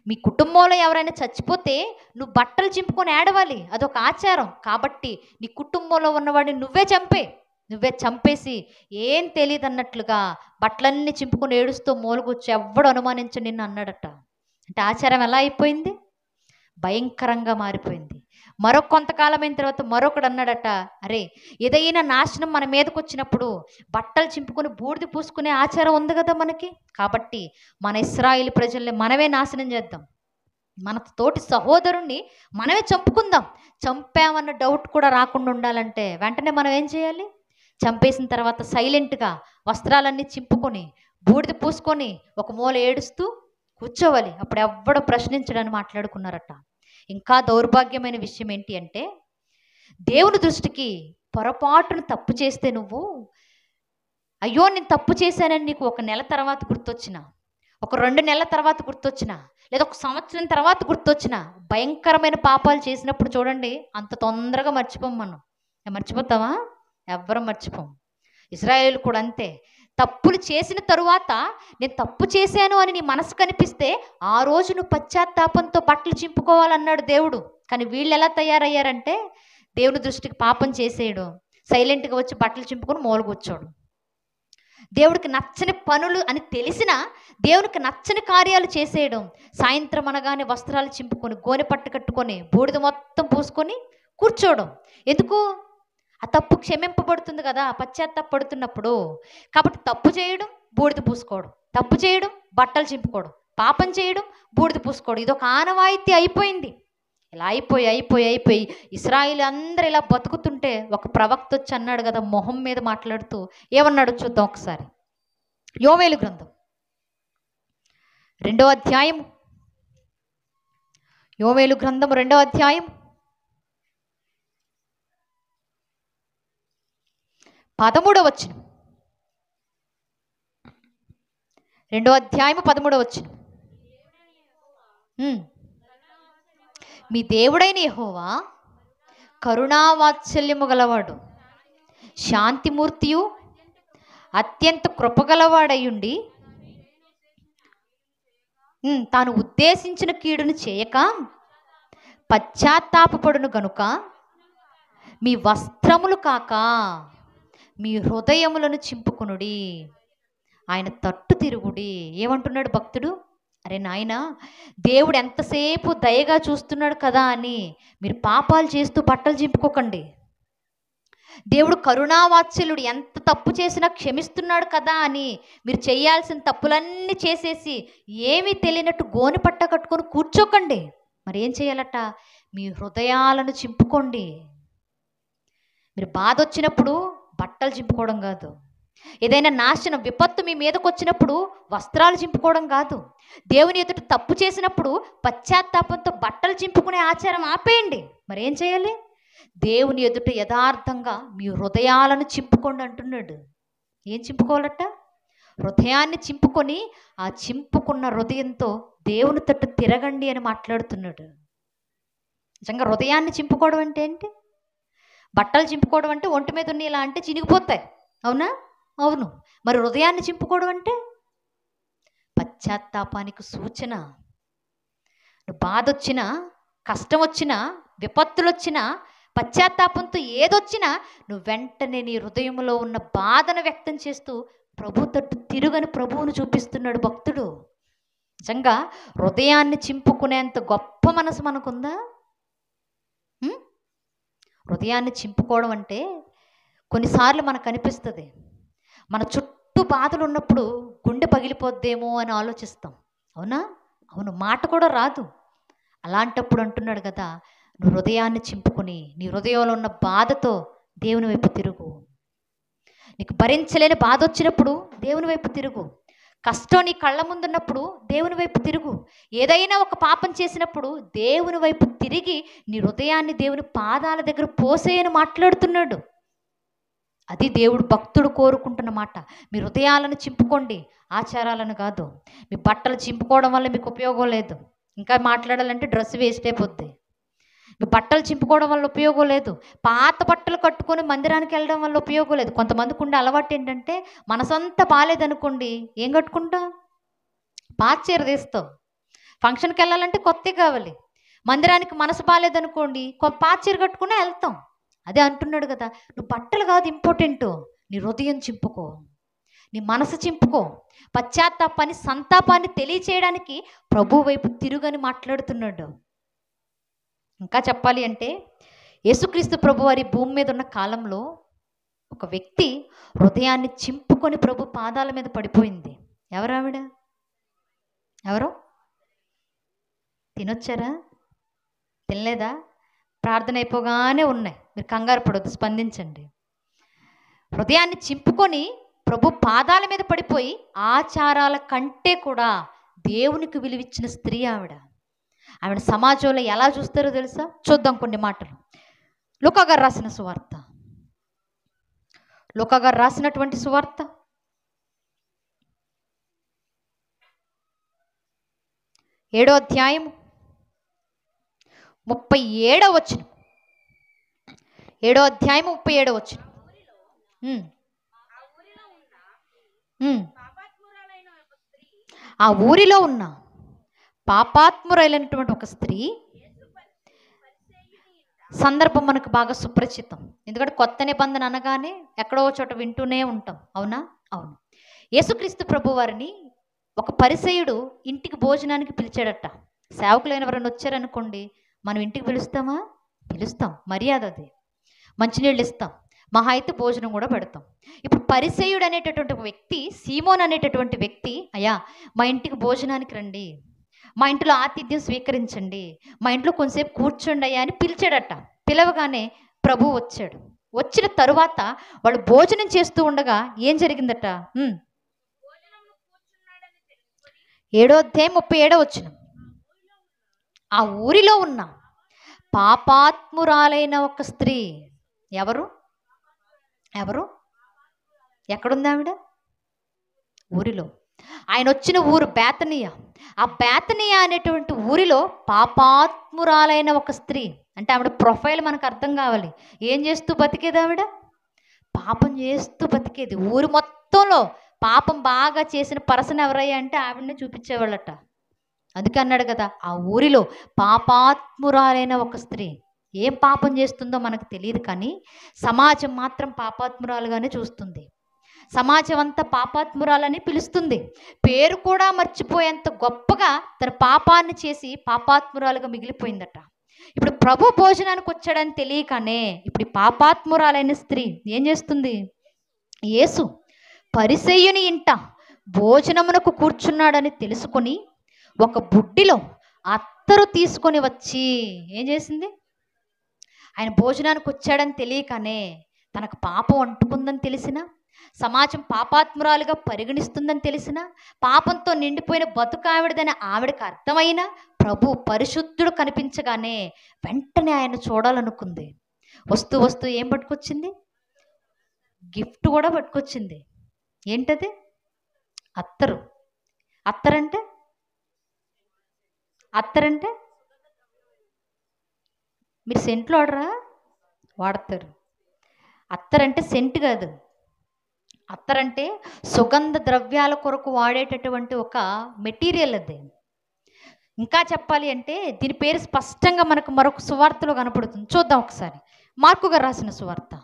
మీ కుటుంబంలో ఎవరైనా చచ్చిపోతే నువ్వు బట్టలు చింపుకొని ఏడవాలి, అదొక ఆచారం. కాబట్టి నీ కుటుంబంలో ఉన్నవాడిని నువ్వే చంపే, నువ్వే చంపేసి ఏం తెలియదు అన్నట్లుగా బట్టలన్నీ చింపుకొని ఏడుస్తూ మూలగొచ్చి ఎవ్వడు అనుమానించు నిన్ను అన్నాడట. అంటే ఆచారం ఎలా అయిపోయింది? భయంకరంగా మారిపోయింది. కొంతకాలమైన తర్వాత మరొకడు అన్నాడట, అరే ఏదైనా నాశనం మన మీదకి వచ్చినప్పుడు బట్టలు చింపుకొని బూడిద పూసుకునే ఆచారం ఉంది కదా మనకి, కాబట్టి మన ఇశ్రాయేలు ప్రజల్ని మనమే నాశనం చేద్దాం, మన తోటి సహోదరుణ్ణి మనమే చంపుకుందాం. చంపామన్న డౌట్ కూడా రాకుండా ఉండాలంటే వెంటనే మనం ఏం చేయాలి? చంపేసిన తర్వాత సైలెంట్గా వస్త్రాలన్నీ చింపుకొని బూడిద పూసుకొని ఒక మూల ఏడుస్తూ కూర్చోవాలి. అప్పుడు ఎవ్వడో ప్రశ్నించడని మాట్లాడుకున్నారట. ఇంకా దౌర్భాగ్యమైన విషయం ఏంటి అంటే, దేవుని దృష్టికి పొరపాటును తప్పు చేస్తే నువ్వు, అయ్యో నేను తప్పు చేశానని నీకు 1 నెల తర్వాత గుర్తొచ్చిన, ఒక 2 నెలల తర్వాత గుర్తొచ్చిన, లేదా 1 సంవత్సరం తర్వాత గుర్తొచ్చిన, భయంకరమైన పాపాలు చేసినప్పుడు చూడండి అంత తొందరగా మర్చిపోం మనం. మర్చిపోతావా? ఎవ్వరం మర్చిపోం. ఇశ్రాయేలు కూడా అంతే. తప్పులు చేసిన తరువాత నేను తప్పు చేశాను అని నీ మనసు కనిపిస్తే ఆ రోజు నువ్వు పశ్చాత్తాపంతో బట్టలు చింపుకోవాలన్నాడు దేవుడు. కానీ వీళ్ళు ఎలా తయారయ్యారంటే, దేవుని దృష్టికి పాపం చేసేయడం, సైలెంట్గా వచ్చి బట్టలు చింపుకొని మూల కూర్చోడు. దేవుడికి నచ్చని పనులు అని తెలిసినా దేవునికి నచ్చని కార్యాలు చేసేయడం, సాయంత్రం అనగానే వస్త్రాలు చింపుకొని గోనె పట్టు కట్టుకొని బూడిద మొత్తం పూసుకొని కూర్చోవడం. ఎందుకు? ఆ తప్పు క్షమింపబడుతుంది కదా పశ్చాత్తాపడుతున్నప్పుడు. కాబట్టి తప్పు చేయడం, బూడిద పూసుకోవడం, తప్పు చేయడం, బట్టలు చింపుకోవడం, పాపం చేయడం, బూడిద పూసుకోవడం, ఇదొక ఆనవాయితీ అయిపోయింది. ఇలా అయిపోయి ఇశ్రాయేలు అందరూ ఇలా బతుకుతుంటే ఒక ప్రవక్త వచ్చి అన్నాడు కదా, మొహం మీద మాట్లాడుతూ ఏమన్నాడు చూద్దాం ఒకసారి. యోవేలు గ్రంథం 2వ అధ్యాయం, యోవేలు గ్రంథం 2వ అధ్యాయం 13వ వచనం. 2వ అధ్యాయం 13వ వచనం. మీ దేవుడైన యెహోవా కరుణావాత్సల్యము గలవాడు, శాంతిమూర్తియు, అత్యంత కృపగలవాడయుండి తాను ఉద్దేశించిన కీడును చేయక పశ్చాత్తాపపడును గనుక మీ వస్త్రములు కాక మీ హృదయములను చింపుకొనుడి, ఆయన తట్టు తిరుగుడి. ఏమంటున్నాడు భక్తుడు? అరే నాయన, దేవుడు ఎంతసేపు దయగా చూస్తున్నాడు కదా అని మీరు పాపాలు చేస్తూ బట్టలు చింపుకోకండి. దేవుడు కరుణావాత్సల్యుడు, ఎంత తప్పు చేసినా క్షమిస్తున్నాడు కదా అని మీరు చేయాల్సిన తప్పులన్నీ చేసేసి ఏమీ తెలియనట్టు గోనె పట్ట కట్టుకొని కూర్చోకండి. మరి ఏం చేయాలట? మీ హృదయాలను చింపుకోండి. మీరు బాధ వచ్చినప్పుడు బట్టలు చింపుకోవడం కాదు, ఏదైనా నాశనం విపత్తు మీ మీదకు వచ్చినప్పుడు వస్త్రాలు చింపుకోవడం కాదు, దేవుని ఎదుట తప్పు చేసినప్పుడు పశ్చాత్తాపంతో బట్టలు చింపుకునే ఆచారం ఆపేయండి. మరి ఏం చేయాలి? దేవుని ఎదుట యథార్థంగా మీ హృదయాలను చింపుకోండి అంటున్నాడు. ఏం చింపుకోవాలట? హృదయాన్ని చింపుకొని ఆ చింపుకున్న హృదయంతో దేవుని తట్టు తిరగండి అని మాట్లాడుతున్నాడు. నిజంగా హృదయాన్ని చింపుకోవడం అంటే ఏంటి? బట్టలు చింపుకోవడం అంటే ఒంటి మీద ఉన్న ఇలా అంటే చినిగిపోతాయి, అవునా? అవును. మరి హృదయాన్ని చింపుకోవడం అంటే పశ్చాత్తాపానికి సూచన. బాధ వచ్చినా, కష్టం వచ్చినా, విపత్తులు వచ్చినా, పశ్చాత్తాపంతో ఏదొచ్చినా నువ్వు వెంటనే నీ హృదయంలో ఉన్న బాధను వ్యక్తం చేస్తూ ప్రభు తట్టు తిరుగని ప్రభువును చూపిస్తున్నాడు భక్తుడు. నిజంగా హృదయాన్ని చింపుకునేంత గొప్ప మనసు మనకుందా? హృదయాన్ని చింపుకోవడం అంటే కొన్నిసార్లు మనకు అనిపిస్తుంది, మన చుట్టూ బాధలు ఉన్నప్పుడు గుండె పగిలిపోద్దేమో అని ఆలోచిస్తాం, అవునా? అవును, మాట కూడా రాదు. అలాంటప్పుడు అంటున్నాడు కదా, నువ్వు హృదయాన్ని చింపుకొని నీ హృదయంలో ఉన్న బాధతో దేవుని వైపు తిరుగు. నీకు భరించలేని బాధ వచ్చినప్పుడు దేవుని వైపు తిరుగు. కష్టం నీ కళ్ళ ముందున్నప్పుడు దేవుని వైపు తిరుగు. ఏదైనా ఒక పాపం చేసినప్పుడు దేవుని వైపు తిరిగి నీ హృదయాన్ని దేవుని పాదాల దగ్గర పోసేయని మాట్లాడుతున్నాడు. అది దేవుడు భక్తుడు కోరుకుంటున్న మాట. మీ హృదయాలను చింపుకోండి, ఆచారాలను కాదు. మీ బట్టలు చింపుకోవడం వల్ల మీకు ఉపయోగం లేదు. ఇంకా మాట్లాడాలంటే డ్రెస్ వేస్ట్ అయిపోద్ది. మీ బట్టలు చింపుకోవడం వల్ల ఉపయోగం లేదు. పాత బట్టలు కట్టుకొని మందిరానికి వెళ్ళడం వల్ల ఉపయోగం లేదు. కొంతమందికి ఉండే అలవాటు ఏంటంటే, మనసంతా బాగాలేదనుకోండి, ఏం కట్టుకుంటాం? పాత చీర తీస్తాం. ఫంక్షన్కి వెళ్ళాలంటే కొత్త కావాలి. మందిరానికి మనసు బాగాలేదనుకోండి, పాత చీర కట్టుకునే వెళ్తాం. అదే అంటున్నాడు కదా, నువ్వు బట్టలు కాదు ఇంపార్టెంట్, నీ హృదయం చింపుకో, నీ మనసు చింపుకో. పశ్చాత్తాపాన్ని సంతాపాన్ని తెలియచేయడానికి ప్రభు వైపు తిరుగని మాట్లాడుతున్నాడు. ఇంకా చెప్పాలి అంటే యేసుక్రీస్తు ప్రభు వారి భూమి మీద ఉన్న కాలంలో ఒక వ్యక్తి హృదయాన్ని చింపుకొని ప్రభు పాదాల మీద పడిపోయింది. ఎవరావిడ? ఎవరు? తినొచ్చారా? తినలేదా? ప్రార్థన అయిపోగానే ఉన్నాయి, మీరు కంగారు పడొద్దు, స్పందించండి. హృదయాన్ని చింపుకొని ప్రభు పాదాల మీద పడిపోయి ఆచారాల కంటే కూడా దేవునికి విలువిచ్చిన స్త్రీ ఆవిడ. ఆవిడ సమాజంలో ఎలా చూస్తారో తెలుసా? చూద్దాం కొన్ని మాటలు. లూకా గారు రాసిన సువార్త, లూకా గారు రాసినటువంటి సువార్త 7వ అధ్యాయం 37వ వచనం. 7వ అధ్యాయం 37వ వచనం. ఆ ఊరిలో ఉన్న పాపాత్మురైనటువంటి ఒక స్త్రీ, సందర్భం మనకు బాగా సుపరిచితం, ఎందుకంటే కొత్త నిబంధన అనగానే ఎక్కడో చోట వింటూనే ఉంటాం, అవునా? అవును. యేసుక్రీస్తు ప్రభు వారిని ఒక పరిసయ్యుడు ఇంటికి భోజనానికి పిలిచాడట. సేవకులైన ఎవరైనా వచ్చారనుకోండి, మనం ఇంటికి పిలుస్తామా? పిలుస్తాం, మర్యాద అది. మంచినీళ్ళు ఇస్తాం, మహా అయితే భోజనం కూడా పెడతాం. ఇప్పుడు పరిసయ్యుడు అనేటటువంటి వ్యక్తి, సీమోన్ అనేటటువంటి వ్యక్తి, అయ్యా మా ఇంటికి భోజనానికి రండి, మా ఇంట్లో ఆతిథ్యం స్వీకరించండి, మా ఇంట్లో కొంతసేపు కూర్చోండి అయ్యా అని పిలిచాడట. పిలవగానే ప్రభు వచ్చాడు. వచ్చిన తరువాత వాళ్ళు భోజనం చేస్తూ ఉండగా ఏం జరిగిందట? 7వ అధ్యాయం 37వ వచనం. ఆ ఊరిలో ఉన్న పాపాత్మురాలైన ఒక స్త్రీ, ఎవరు? ఎవరు? ఎక్కడుంది ఆవిడ? ఊరిలో. ఆయన వచ్చిన ఊరు బేతనియా. ఆ బేతనియా అనేటువంటి ఊరిలో పాపాత్మురాలైన ఒక స్త్రీ, అంటే ఆవిడ ప్రొఫైల్ మనకు అర్థం కావాలి. ఏం చేస్తూ బతికేది ఆవిడ? పాపం చేస్తూ బతికేది. ఊరు మొత్తంలో పాపం బాగా చేసిన పర్సన్ ఎవరయ్యా అంటే ఆవిడనే చూపించేవాళ్ళట. అందుకే అన్నాడు కదా, ఆ ఊరిలో పాపాత్మురాలైన ఒక స్త్రీ. ఏం పాపం చేస్తుందో మనకు తెలియదు, కానీ సమాజం మాత్రం పాపాత్మురాలుగానే చూస్తుంది. సమాజం అంతా పాపాత్మురాలని పిలుస్తుంది. పేరు కూడా మర్చిపోయేంత గొప్పగా తన పాపాన్ని చేసి పాపాత్మురాలుగా మిగిలిపోయిందట. ఇప్పుడు ప్రభు భోజనానికి వచ్చాడని తెలియకనే ఇప్పుడు ఈ పాపాత్మురాలైన స్త్రీ ఏం చేస్తుంది? యేసు పరిసయ్యుని ఇంట భోజనమునకు కూర్చున్నాడని తెలుసుకొని ఒక బుడ్డిలో అత్తరు తీసుకొని వచ్చి ఏం చేసింది? ఆయన భోజనానికి వచ్చాడని తెలియకనే, తనకు పాపం అంటుకుందని తెలిసిన, సమాజం పాపాత్మురాలుగా పరిగణిస్తుందని తెలిసిన, పాపంతో నిండిపోయిన బతుకావిడదని ఆవిడకి అర్థమైన ప్రభు పరిశుద్ధుడు కనిపించగానే వెంటనే ఆయన చూడాలనుకుంది. వస్తూ వస్తూ ఏం పట్టుకొచ్చింది? గిఫ్ట్ కూడా పట్టుకొచ్చింది. ఏంటది? అత్తరు. అత్తరంటే అత్తరంటే మీరు సెంట్లు వాడతారు. అత్తరంటే సెంట్ కాదు. అత్తరంటే సుగంధ ద్రవ్యాల కొరకు వాడేటటువంటి ఒక మెటీరియల్ అది. ఇంకా చెప్పాలి అంటే దీని పేరు స్పష్టంగా మనకు మరొక సువార్తలో కనపడుతుంది. చూద్దాం ఒకసారి. మార్కు గారు రాసిన సువార్త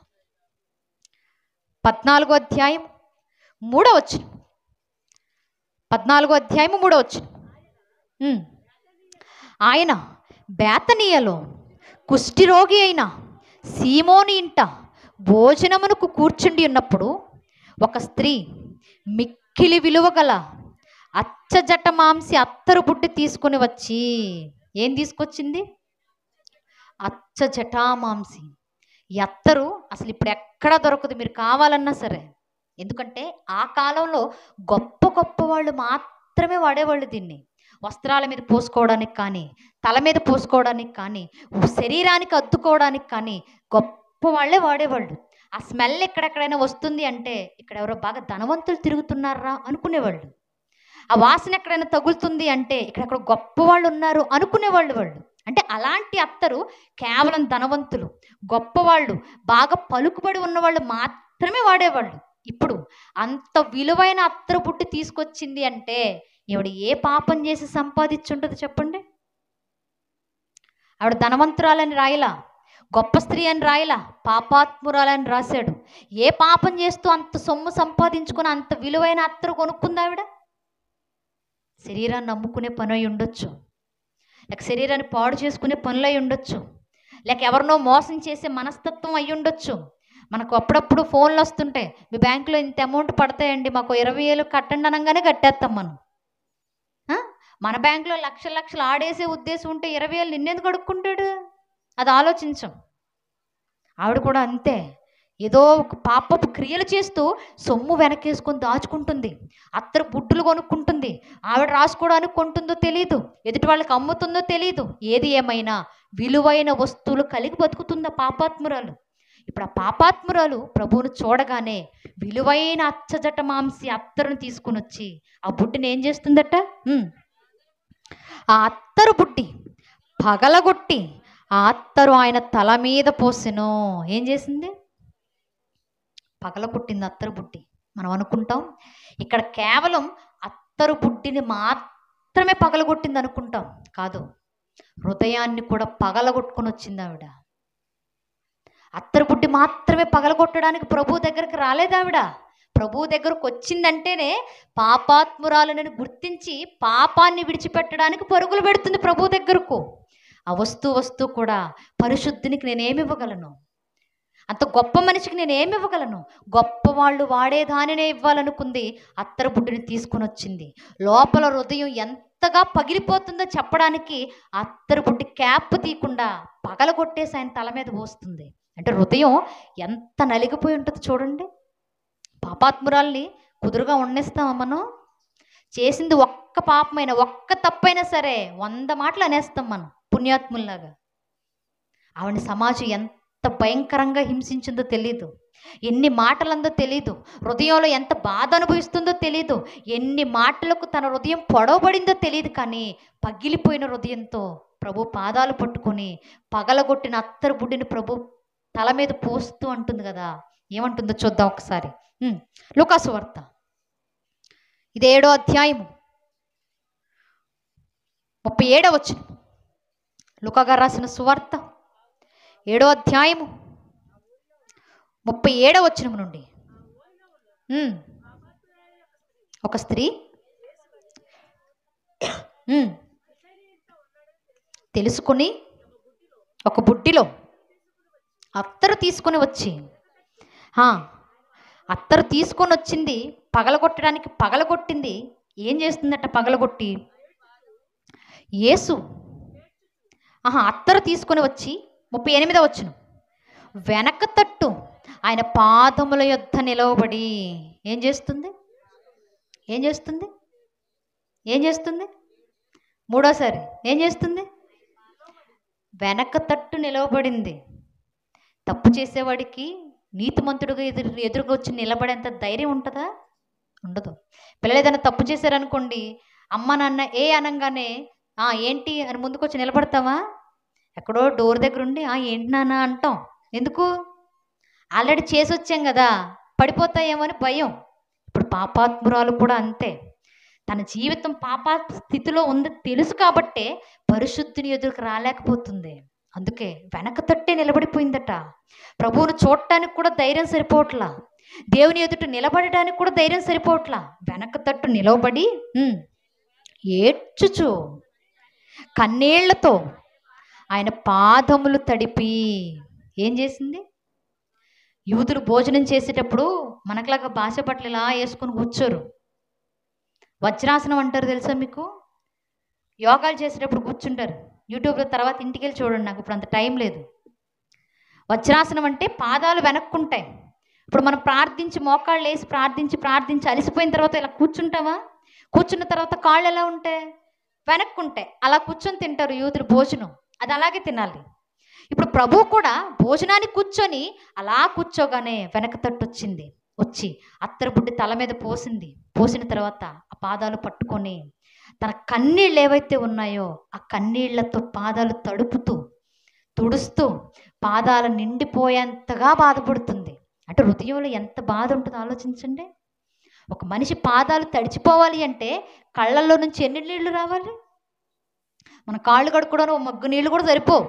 14వ అధ్యాయం 3వ వచనం. 14వ అధ్యాయం 3వ వచనం. ఆయన బేతనీయలో కుష్ఠిరోగి అయిన సీమోను ఇంట భోజనమునకు కూర్చుండి ఉన్నప్పుడు ఒక స్త్రీ మిక్కిలి విలువ గల అచ్చజట మాంసి అత్తరు బుడ్డి తీసుకొని వచ్చి, ఏం తీసుకొచ్చింది? అచ్చజట మాంసి. ఈ అత్తరు అసలు ఇప్పుడు ఎక్కడ దొరకదు, మీరు కావాలన్నా సరే. ఎందుకంటే ఆ కాలంలో గొప్ప గొప్ప వాళ్ళు మాత్రమే వాడేవాళ్ళు దీన్ని. వస్త్రాల మీద పోసుకోవడానికి కానీ, తల మీద పోసుకోవడానికి కానీ, శరీరానికి అద్దుకోవడానికి కానీ గొప్ప వాళ్ళే వాడేవాళ్ళు. ఆ స్మెల్ ఎక్కడెక్కడైనా వస్తుంది అంటే ఇక్కడ ఎవరో బాగా ధనవంతులు తిరుగుతున్నారా అనుకునేవాళ్ళు. ఆ వాసన ఎక్కడైనా తగులుతుంది అంటే ఇక్కడెక్కడ గొప్ప వాళ్ళు ఉన్నారు అనుకునేవాళ్ళు వాళ్ళు. అంటే అలాంటి అత్తరు కేవలం ధనవంతులు, గొప్పవాళ్ళు, బాగా పలుకుబడి ఉన్నవాళ్ళు మాత్రమే వాడేవాళ్ళు. ఇప్పుడు అంత విలువైన అత్తరు బుట్టి తీసుకొచ్చింది అంటే ఈవిడ ఏ పాపం చేసి సంపాదించుంటుంది చెప్పండి? ఆవిడ ధనవంతురాలని రాయలా, గొప్ప స్త్రీ అని రాయలా, పాపాత్మురాలని రాశాడు. ఏ పాపం చేస్తూ అంత సొమ్ము సంపాదించుకుని అంత విలువైన అత్తరు కొనుక్కుంది ఆవిడ? శరీరాన్ని నమ్ముకునే పని అయి ఉండొచ్చు, లేక శరీరాన్ని పాడు చేసుకునే పనులు అయి ఉండొచ్చు, లేక ఎవరినో మోసం చేసే మనస్తత్వం అయి ఉండొచ్చు. మనకు అప్పుడప్పుడు ఫోన్లు వస్తుంటాయి, మీ బ్యాంకులో ఇంత అమౌంట్ పడతాయండి, మాకు 20,000 కట్టండి అనగానే కట్టేస్తాం మనం. మన బ్యాంకులో లక్షలు లక్షలు ఆడేసే ఉద్దేశం ఉంటే 20,000 నిన్నెందుకు అడుక్కుంటాడు? అది ఆలోచించం. ఆవిడ కూడా అంతే, ఏదో ఒక పాపపు క్రియలు చేస్తూ సొమ్ము వెనకేసుకొని దాచుకుంటుంది, అత్తరు బుడ్డులు కొనుక్కుంటుంది. ఆవిడ రాసుకోవడానికి కొంటుందో తెలియదు, ఎదుటి వాళ్ళకి అమ్ముతుందో తెలియదు. ఏది ఏమైనా విలువైన వస్తువులు కలిగి బతుకుతుంది ఆ పాపాత్మురాలు. ఇప్పుడు ఆ పాపాత్మురాలు ప్రభువును చూడగానే విలువైన అచ్చజట మాంసి అత్తరును తీసుకుని వచ్చి ఆ బుడ్డిని ఏం చేస్తుందట? ఆ అత్తరు బుడ్డి పగలగొట్టి ఆ అత్తరు ఆయన తల మీద పోసెను. ఏం చేసింది? పగలగొట్టింది అత్తరు బుడ్డి. మనం అనుకుంటాం ఇక్కడ కేవలం అత్తరు బుడ్డిని మాత్రమే పగలగొట్టింది అనుకుంటాం. కాదు, హృదయాన్ని కూడా పగలగొట్టుకొని వచ్చింది ఆవిడ. అత్తరు బుడ్డి మాత్రమే పగలగొట్టడానికి ప్రభు దగ్గరికి రాలేదు ఆవిడ. ప్రభు దగ్గరకు వచ్చిందంటేనే పాపాత్మురాలని గుర్తించి పాపాన్ని విడిచిపెట్టడానికి పరుగులు పెడుతుంది ప్రభు దగ్గరకు. ఆ వస్తువు కూడా పరిశుద్ధినికి నేనేమి ఇవ్వగలను? అంత గొప్ప మనిషికి నేనేమి ఇవ్వగలను? గొప్ప వాళ్ళు వాడేదానినే ఇవ్వాలనుకుంది. అత్తరు బుడ్డిని తీసుకుని వచ్చింది. లోపల హృదయం ఎంతగా పగిలిపోతుందో చెప్పడానికి అత్తరు బుడ్డి క్యాప్ తీయకుండా పగలగొట్టేసి ఆయన తల మీద పోస్తుంది. అంటే హృదయం ఎంత నలిగిపోయి ఉంటుంది చూడండి. పాపాత్మురాల్ని కుదురుగా ఉండేస్తామా మనం? చేసింది ఒక్క పాపమైనా ఒక్క తప్పైనా సరే 100 మాటలు అనేస్తాం మనం పుణ్యాత్ముల్లాగా. ఆవిడ సమాజం ఎంత భయంకరంగా హింసించిందో తెలీదు, ఎన్ని మాటలందో తెలీదు, హృదయంలో ఎంత బాధ అనుభవిస్తుందో తెలీదు, ఎన్ని మాటలకు తన హృదయం పొడవబడిందో తెలియదు. కానీ పగిలిపోయిన హృదయంతో ప్రభు పాదాలు పట్టుకొని పగలగొట్టిన అత్తరు బుడ్డిని ప్రభు తల మీద పోస్తూ అంటుంది కదా. ఏమంటుందో చూద్దాం ఒకసారి. లూకాసు వార్త ఇది 7వ అధ్యాయము 37వ వచనం. లూకా గారు రాసిన సువార్త 7వ అధ్యాయము 37వ వచనం నుండి. ఒక స్త్రీ తెలుసుకుని ఒక బుడ్డిలో అత్తరు తీసుకొని వచ్చి, అత్తరు తీసుకొని వచ్చింది పగలగొట్టడానికి, పగలగొట్టింది. ఏం చేస్తుందట పగలగొట్టి? యేసు అత్తరు తీసుకొని వచ్చి 38వ వచనం, వెనక తట్టు ఆయన పాదముల యొద్ద నిలవబడి ఏం చేస్తుంది? ఏం చేస్తుంది? ఏం చేస్తుంది? మూడోసారి ఏం చేస్తుంది? వెనక తట్టు నిలవబడింది. తప్పు చేసేవాడికి నీతిమంతుడుగా ఎదురుగా వచ్చి నిలబడేంత ధైర్యం ఉంటుందా? ఉండదు. పిల్లలు ఏదైనా తప్పు చేశారనుకోండి, అమ్మ నాన్న ఏ అనగానే ఏంటి అని ముందుకు వచ్చి నిలబడతావా? ఎక్కడో డోర్ దగ్గర ఉండి ఏంటి నాన్న అంటాం. ఎందుకు? ఆల్రెడీ చేసి వచ్చాం కదా, పడిపోతాయేమో అని భయం. ఇప్పుడు పాపాత్మురాలు కూడా అంతే. తన జీవితం పాప స్థితిలో ఉంది తెలుసు కాబట్టే పరిశుద్ధిని ఎదురుకు రాలేకపోతుంది. అందుకే వెనక తట్టే నిలబడిపోయిందట. ప్రభువును చూడటానికి కూడా ధైర్యం సరిపోవట్లా, దేవుని ఎదుట నిలబడడానికి కూడా ధైర్యం సరిపోవట్లా. వెనక తట్టు నిలబడి ఏడ్చుచు కన్నీళ్లతో ఆయన పాదములు తడిపి ఏం చేసింది? యూదులు భోజనం చేసేటప్పుడు మనకులాగా భాష బట్టలు ఇలా వేసుకొని కూర్చోరు. వజ్రాసనం అంటారు తెలుసా మీకు? యోగాలు చేసేటప్పుడు కూర్చుంటారు. యూట్యూబ్లో తర్వాత ఇంటికి వెళ్ళి చూడండి, నాకు ఇప్పుడు అంత టైం లేదు. వజ్రాసనం అంటే పాదాలు వెనక్కుంటాయి. ఇప్పుడు మనం ప్రార్థించి మోకాళ్ళు వేసి ప్రార్థించి అలసిపోయిన తర్వాత ఇలా కూర్చుంటామా? కూర్చున్న తర్వాత కాళ్ళు ఎలా ఉంటాయి? వెనక్కుంటాయి. అలా కూర్చొని తింటారు యూదులు భోజనం. అది అలాగే తినాలి. ఇప్పుడు ప్రభు కూడా భోజనానికి కూర్చొని అలా కూర్చోగానే వెనక తట్టు వచ్చింది. వచ్చి అత్తరు బుడ్డి తల మీద పోసింది. పోసిన తర్వాత ఆ పాదాలు పట్టుకొని తన కన్నీళ్ళు ఏవైతే ఉన్నాయో ఆ కన్నీళ్లతో పాదాలు తడుపుతూ తుడుస్తూ పాదాలు నిండిపోయేంతగా బాధపడుతుంది. అంటే హృదయంలో ఎంత బాధ ఉంటుందో ఆలోచించండి. ఒక మనిషి పాదాలు తడిచిపోవాలి అంటే కళ్ళల్లో నుంచి ఎన్ని నీళ్లు రావాలి? మన కాళ్ళు కడుక్కోవడానికి మగ్గు నీళ్ళు కూడా సరిపోవు.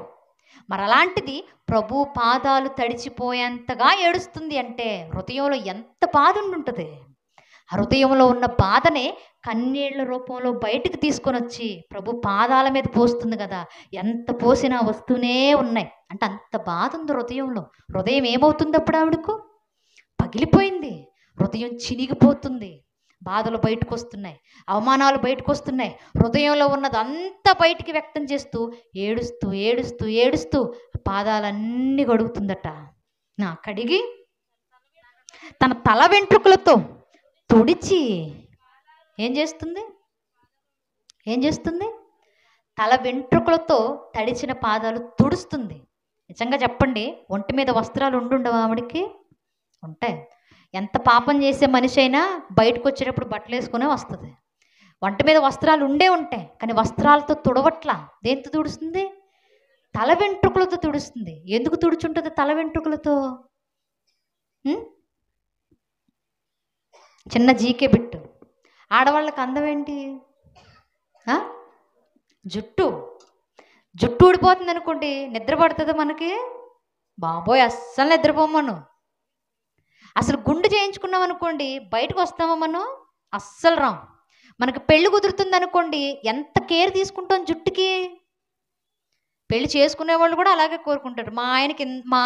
మరి అలాంటిది ప్రభు పాదాలు తడిచిపోయేంతగా ఏడుస్తుంది అంటే హృదయంలో ఎంత బాధ ఉండుంటుంది. ఆ హృదయంలో ఉన్న బాధనే కన్నీళ్ల రూపంలో బయటికి తీసుకొని వచ్చి ప్రభు పాదాల మీద పోస్తుంది కదా. ఎంత పోసినా వస్తూనే ఉన్నాయి. అంటే అంత బాధ ఉంది హృదయంలో. హృదయం ఏమవుతుంది అప్పుడు ఆవిడకు? పగిలిపోయింది. హృదయం చినిగిపోతుంది. బాధలు బయటకు వస్తున్నాయి, అవమానాలు బయటకు వస్తున్నాయి. హృదయంలో ఉన్నది అంతా బయటికి వ్యక్తం చేస్తూ ఏడుస్తూ ఏడుస్తూ ఏడుస్తూ పాదాలన్నీ కడుగుతుందట. కడిగి తన తల వెంట్రుకలతో తుడిచి ఏం చేస్తుంది? తల వెంట్రుకలతో తడిచిన పాదాలు తుడుస్తుంది. నిజంగా చెప్పండి, ఒంటి మీద వస్త్రాలు ఉండుండవా ఆవిడికి? ఉంటాయి. ఎంత పాపం చేసే మనిషి అయినా బయటకు వచ్చేటప్పుడు బట్టలు వేసుకునే వస్తుంది. ఒంటి మీద వస్త్రాలు ఉంటాయి, కానీ వస్త్రాలతో తుడవట్లా. దేంతో తుడుస్తుంది? తల వెంట్రుకలతో తుడుస్తుంది. ఎందుకు తుడుచుంటుంది తల వెంట్రుకలతో? చిన్న జీకే బిట్టు. ఆడవాళ్ళకి అందం ఏంటి? జుట్టు ఊడిపోతుంది అనుకోండి, నిద్ర పడుతుందా మనకి? బాబోయ్, అస్సలు నిద్రపోమను. అసలు గుండు చేయించుకున్నాం అనుకోండి, బయటకు వస్తామా మనం? అస్సలు రాం. మనకు పెళ్ళి కుదురుతుంది అనుకోండి, ఎంత కేర్ తీసుకుంటాం జుట్టుకి. పెళ్లి చేసుకునే వాళ్ళు కూడా అలాగే కోరుకుంటారు. మా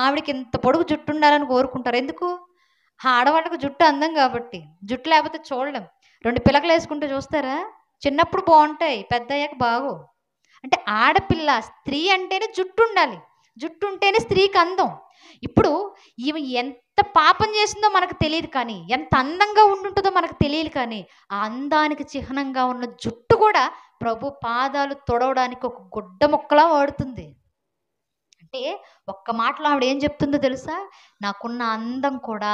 ఆవిడకి ఇంత పొడుగు జుట్టు ఉండాలని కోరుకుంటారు. ఎందుకు? ఆడవాళ్ళకు జుట్టు అందం కాబట్టి. జుట్టు లేకపోతే చూడలేం. 2 పిలకలు వేసుకుంటే చూస్తారా? చిన్నప్పుడు బాగుంటాయి, పెద్ద అయ్యాక బాగు. అంటే ఆడపిల్ల, స్త్రీ అంటేనే జుట్టు ఉండాలి. జుట్టు ఉంటేనే స్త్రీకి అందం. ఇప్పుడు ఈమె ఎంత పాపం చేసిందో మనకు తెలియదు, కానీ ఎంత అందంగా ఉండుంటుందో మనకు తెలియదు. కానీ ఆ అందానికి చిహ్నంగా ఉన్న జుట్టు కూడా ప్రభు పాదాలు తొడవడానికి ఒక గుడ్డ మొక్కలా వాడుతుంది. అంటే ఒక్క మాటలో ఆవిడ ఏం చెప్తుందో తెలుసా? నాకున్న అందం కూడా,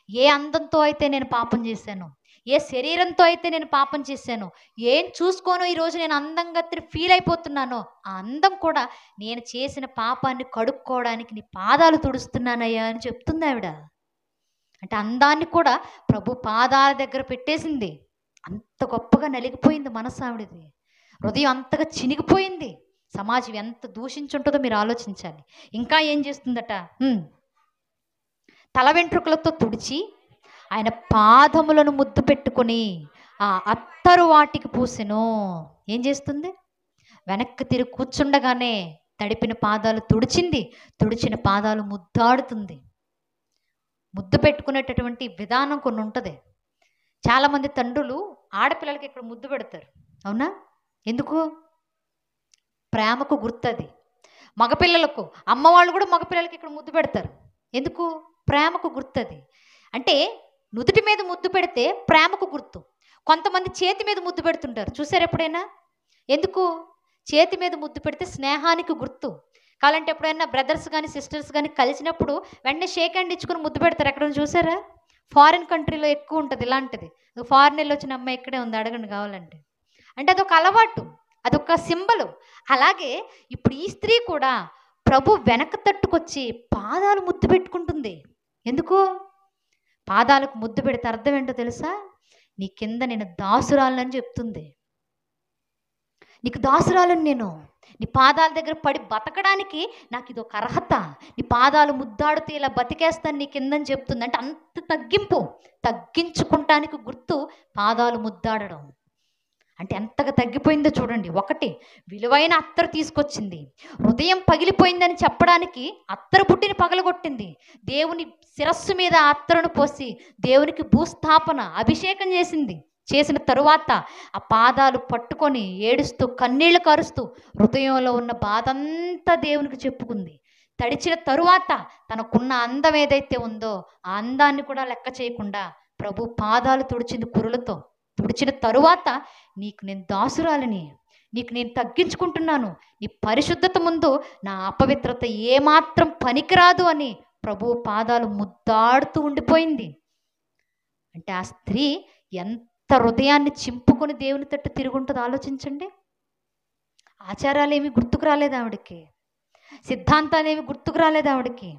ఏ అందంతో అయితే నేను పాపం చేశాను, ఏ శరీరంతో అయితే నేను పాపం చేశాను, ఏం చూసుకోను ఈరోజు నేను అందంగా ఫీల్ అయిపోతున్నానో, ఆ అందం కూడా నేను చేసిన పాపాన్ని కడుక్కోవడానికి నీ పాదాలు తుడుస్తున్నానయ్యా అని చెప్తుంది ఆవిడ. అంటే అందాన్ని కూడా ప్రభు పాదాల దగ్గర పెట్టేసింది. అంత గొప్పగా నలిగిపోయింది మనసు ఆవిడది. హృదయం అంతగా చినిగిపోయింది. సమాజం ఎంత దూషించుంటుందో మీరు ఆలోచించాలి. ఇంకా ఏం చేస్తుందట? తల వెంట్రుకలతో తుడిచి ఆయన పాదములను ముద్దు పెట్టుకొని ఆ అత్తరు వాటికి పూసెను. ఏం చేస్తుంది? వెనక్కి తిరిగి కూర్చుండగానే తడిపిన పాదాలు తుడిచింది. తుడిచిన పాదాలు ముద్దాడుతుంది. ముద్దు పెట్టుకునేటటువంటి విధానం కొన్ని ఉంటుంది. చాలామంది తండ్రులు ఆడపిల్లలకి ఇక్కడ ముద్దు పెడతారు, అవునా? ఎందుకు? ప్రేమకు గుర్తది. మగపిల్లలకు అమ్మవాళ్ళు కూడా మగపిల్లలకి ఇక్కడ ముద్దు పెడతారు. ఎందుకు? ప్రేమకు గుర్తది. అంటే నుదుటి మీద ముద్దు పెడితే ప్రేమకు గుర్తు. కొంతమంది చేతి మీద ముద్దు పెడుతుంటారు, చూసారు ఎప్పుడైనా? ఎందుకు? చేతి మీద ముద్దు పెడితే స్నేహానికి గుర్తు. కావాలంటే ఎప్పుడైనా బ్రదర్స్ కానీ సిస్టర్స్ కానీ కలిసినప్పుడు వెంటనే షేక్ హ్యాండ్ ఇచ్చుకొని ముద్దు పెడతారు. ఎక్కడ చూసారా? ఫారిన్ కంట్రీలో ఎక్కువ ఉంటుంది ఇలాంటిది. ఫారిన్ వెళ్ళి వచ్చిన అమ్మాయి ఇక్కడే ఉంది, అడగండి కావాలంటే. అంటే అదొక అలవాటు, అదొక సింబలు. అలాగే ఇప్పుడు ఈ స్త్రీ కూడా ప్రభు వెనక తట్టుకొచ్చి పాదాలు ముద్దు పెట్టుకుంటుంది. ఎందుకు? పాదాలకు ముద్దు పెడితే అర్థం ఏంటో తెలుసా? నీ కింద నేను దాసురాలని చెప్తుంది. నీకు దాసురాలని నేను, నీ పాదాల దగ్గర పడి బతకడానికి నాకు ఇది ఒక అర్హత. నీ పాదాలు ముద్దాడుతూ ఇలా బతికేస్తాను నీ కిందని చెప్తుంది. అంటే అంత తగ్గించుకుంటానికి గుర్తు పాదాలు ముద్దాడడం. అంటే ఎంతగా తగ్గిపోయిందో చూడండి. ఒకటి, విలువైన అత్తరు తీసుకొచ్చింది. హృదయం పగిలిపోయిందని చెప్పడానికి అత్తరు బుట్టిని పగలగొట్టింది. దేవుని శిరస్సు మీద అత్తరును పోసి దేవునికి భూస్థాపన అభిషేకం చేసింది. చేసిన తరువాత ఆ పాదాలు పట్టుకొని ఏడుస్తూ కన్నీళ్లు కారుస్తూ హృదయంలో ఉన్న బాధ అంతా దేవునికి చెప్పుకుంది. తడిచిన తరువాత తనకున్న అందం ఏదైతే ఉందో ఆ అందాన్ని కూడా లెక్క చేయకుండా ప్రభు పాదాలు తుడిచింది కురులతో. తుడిచిన తరువాత నీకు నేను దాసురాలని, నీకు నేను తగ్గించుకుంటున్నాను, నీ పరిశుద్ధత ముందు నా అపవిత్రత ఏమాత్రం పనికిరాదు అని ప్రభు పాదాలు ముద్దాడుతూ ఉండిపోయింది. అంటే ఆ స్త్రీ ఎంత హృదయాన్ని చింపుకొని దేవుని తట్టు తిరుగుంటుందో ఆలోచించండి. ఆచారాలు ఏమి గుర్తుకు రాలేదు ఆవిడకి, సిద్ధాంతాలు ఏమి గుర్తుకు రాలేదు ఆవిడకి.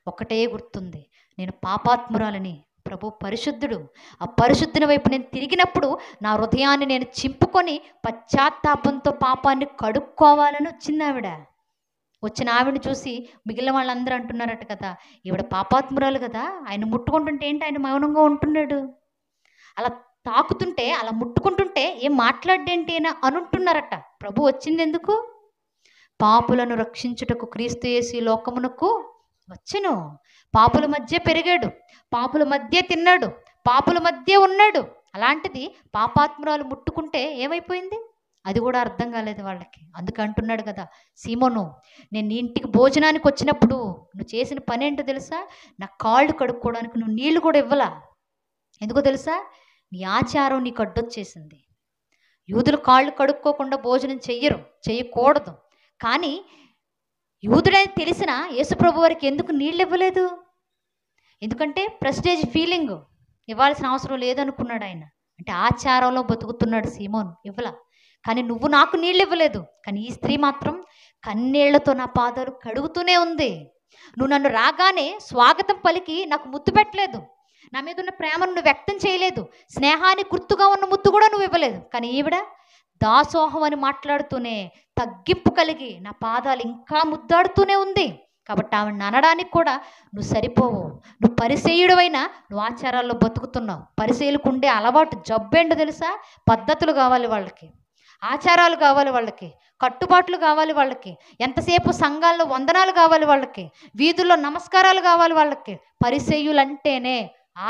ఒకటే గుర్తుంది, నేను పాపాత్మురాలని, ప్రభు పరిశుద్ధుడు. ఆ పరిశుద్ధుని వైపు నేను తిరిగినప్పుడు నా హృదయాన్ని నేను చింపుకొని పశ్చాత్తాపంతో పాపాన్ని కడుక్కోవాలని వచ్చింది ఆవిడ. వచ్చిన ఆవిడని చూసి మిగిలిన వాళ్ళందరూ అంటున్నారట కదా, ఈవిడ పాపాత్మురాలు కదా, ఆయన ముట్టుకుంటుంటే ఏంటి ఆయన మౌనంగా ఉంటున్నాడు, అలా తాకుతుంటే అలా ముట్టుకుంటుంటే ఏం మాట్లాడేంటి అని అనుంటున్నారట. ప్రభు వచ్చింది ఎందుకు? పాపులను రక్షించుటకు క్రీస్తు యేసు ఈ లోకమునకు వచ్చెను. పాపుల మధ్య పెరిగాడు, పాపుల మధ్య తిన్నాడు, పాపుల మధ్య ఉన్నాడు. అలాంటిది పాపాత్మురాలు ముట్టుకుంటే ఏమైపోయింది? అది కూడా అర్థం కాలేదు వాళ్ళకి. అందుకు అంటున్నాడు కదా, సీమోను, నేను నీ ఇంటికి భోజనానికి వచ్చినప్పుడు నువ్వు చేసిన పని ఏంటో తెలుసా? నా కాళ్ళు కడుక్కోవడానికి నువ్వు నీళ్లు కూడా ఇవ్వలా. ఎందుకో తెలుసా? నీ ఆచారం నీకు అడ్డొచ్చేసింది. యూదులు కాళ్ళు కడుక్కోకుండా భోజనం చేయకూడదు. కానీ యూదుడని తెలిసిన యేసుప్రభు వారికి ఎందుకు నీళ్ళు ఇవ్వలేదు? ఎందుకంటే ప్రెస్టేజ్ ఫీలింగ్, ఇవ్వాల్సిన అవసరం లేదనుకున్నాడు ఆయన. అంటే ఆచారంలో బతుకుతున్నాడు సీమోను, ఇవ్వలా. కానీ నువ్వు నాకు నీళ్ళు ఇవ్వలేదు. కానీ ఈ స్త్రీ మాత్రం కన్నీళ్లతో నా పాదాలు కడుగుతూనే ఉంది. నువ్వు నన్ను రాగానే స్వాగతం పలికి నాకు ముద్దు పెట్టలేదు, నా మీద ఉన్న ప్రేమను నువ్వు వ్యక్తం చేయలేదు, స్నేహానికి గుర్తుగా ఉన్న ముద్దు కూడా నువ్వు ఇవ్వలేదు. కానీ ఈవిడ దాసోహం అని మాట్లాడుతూనే తగ్గింపు కలిగి నా పాదాలు ఇంకా ముద్దాడుతూనే ఉంది. కాబట్టి ఆవిడని అనడానికి కూడా నువ్వు సరిపోవు, నువ్వు పరిసేయుడివైనా నువ్వు ఆచారాల్లో బతుకుతున్నావు. పరిసేయులకు ఉండే అలవాటు జబ్బేంటో తెలుసా? పద్ధతులు కావాలి వాళ్ళకి, ఆచారాలు కావాలి వాళ్ళకి, కట్టుబాట్లు కావాలి వాళ్ళకి, ఎంతసేపు సంఘాల్లో వందనాలు కావాలి వాళ్ళకి, వీధుల్లో నమస్కారాలు కావాలి వాళ్ళకి. పరిసేయులంటేనే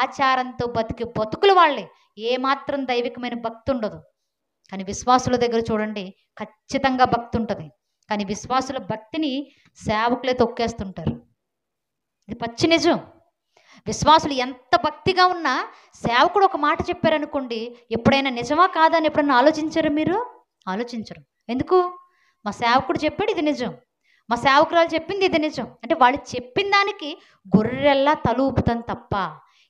ఆచారంతో బతికి బతుకులు వాళ్ళే, ఏమాత్రం దైవికమైన భక్తి ఉండదు. కానీ విశ్వాసుల దగ్గర చూడండి, ఖచ్చితంగా భక్తి ఉంటుంది. కానీ విశ్వాసుల భక్తిని సేవకులే తొక్కేస్తుంటారు. ఇది పచ్చి నిజం. విశ్వాసులు ఎంత భక్తిగా ఉన్నా సేవకుడు ఒక మాట చెప్పారనుకోండి, ఎప్పుడైనా నిజమా కాదా అని ఎప్పుడైనా ఆలోచించారు మీరు? ఆలోచించరు. ఎందుకు? మా సేవకుడు చెప్పాడు ఇది నిజం, మా సేవకురాలు చెప్పింది ఇది నిజం అంటే వాళ్ళు చెప్పిన దానికి గొర్రెల్లా తల ఊపుతాను తప్ప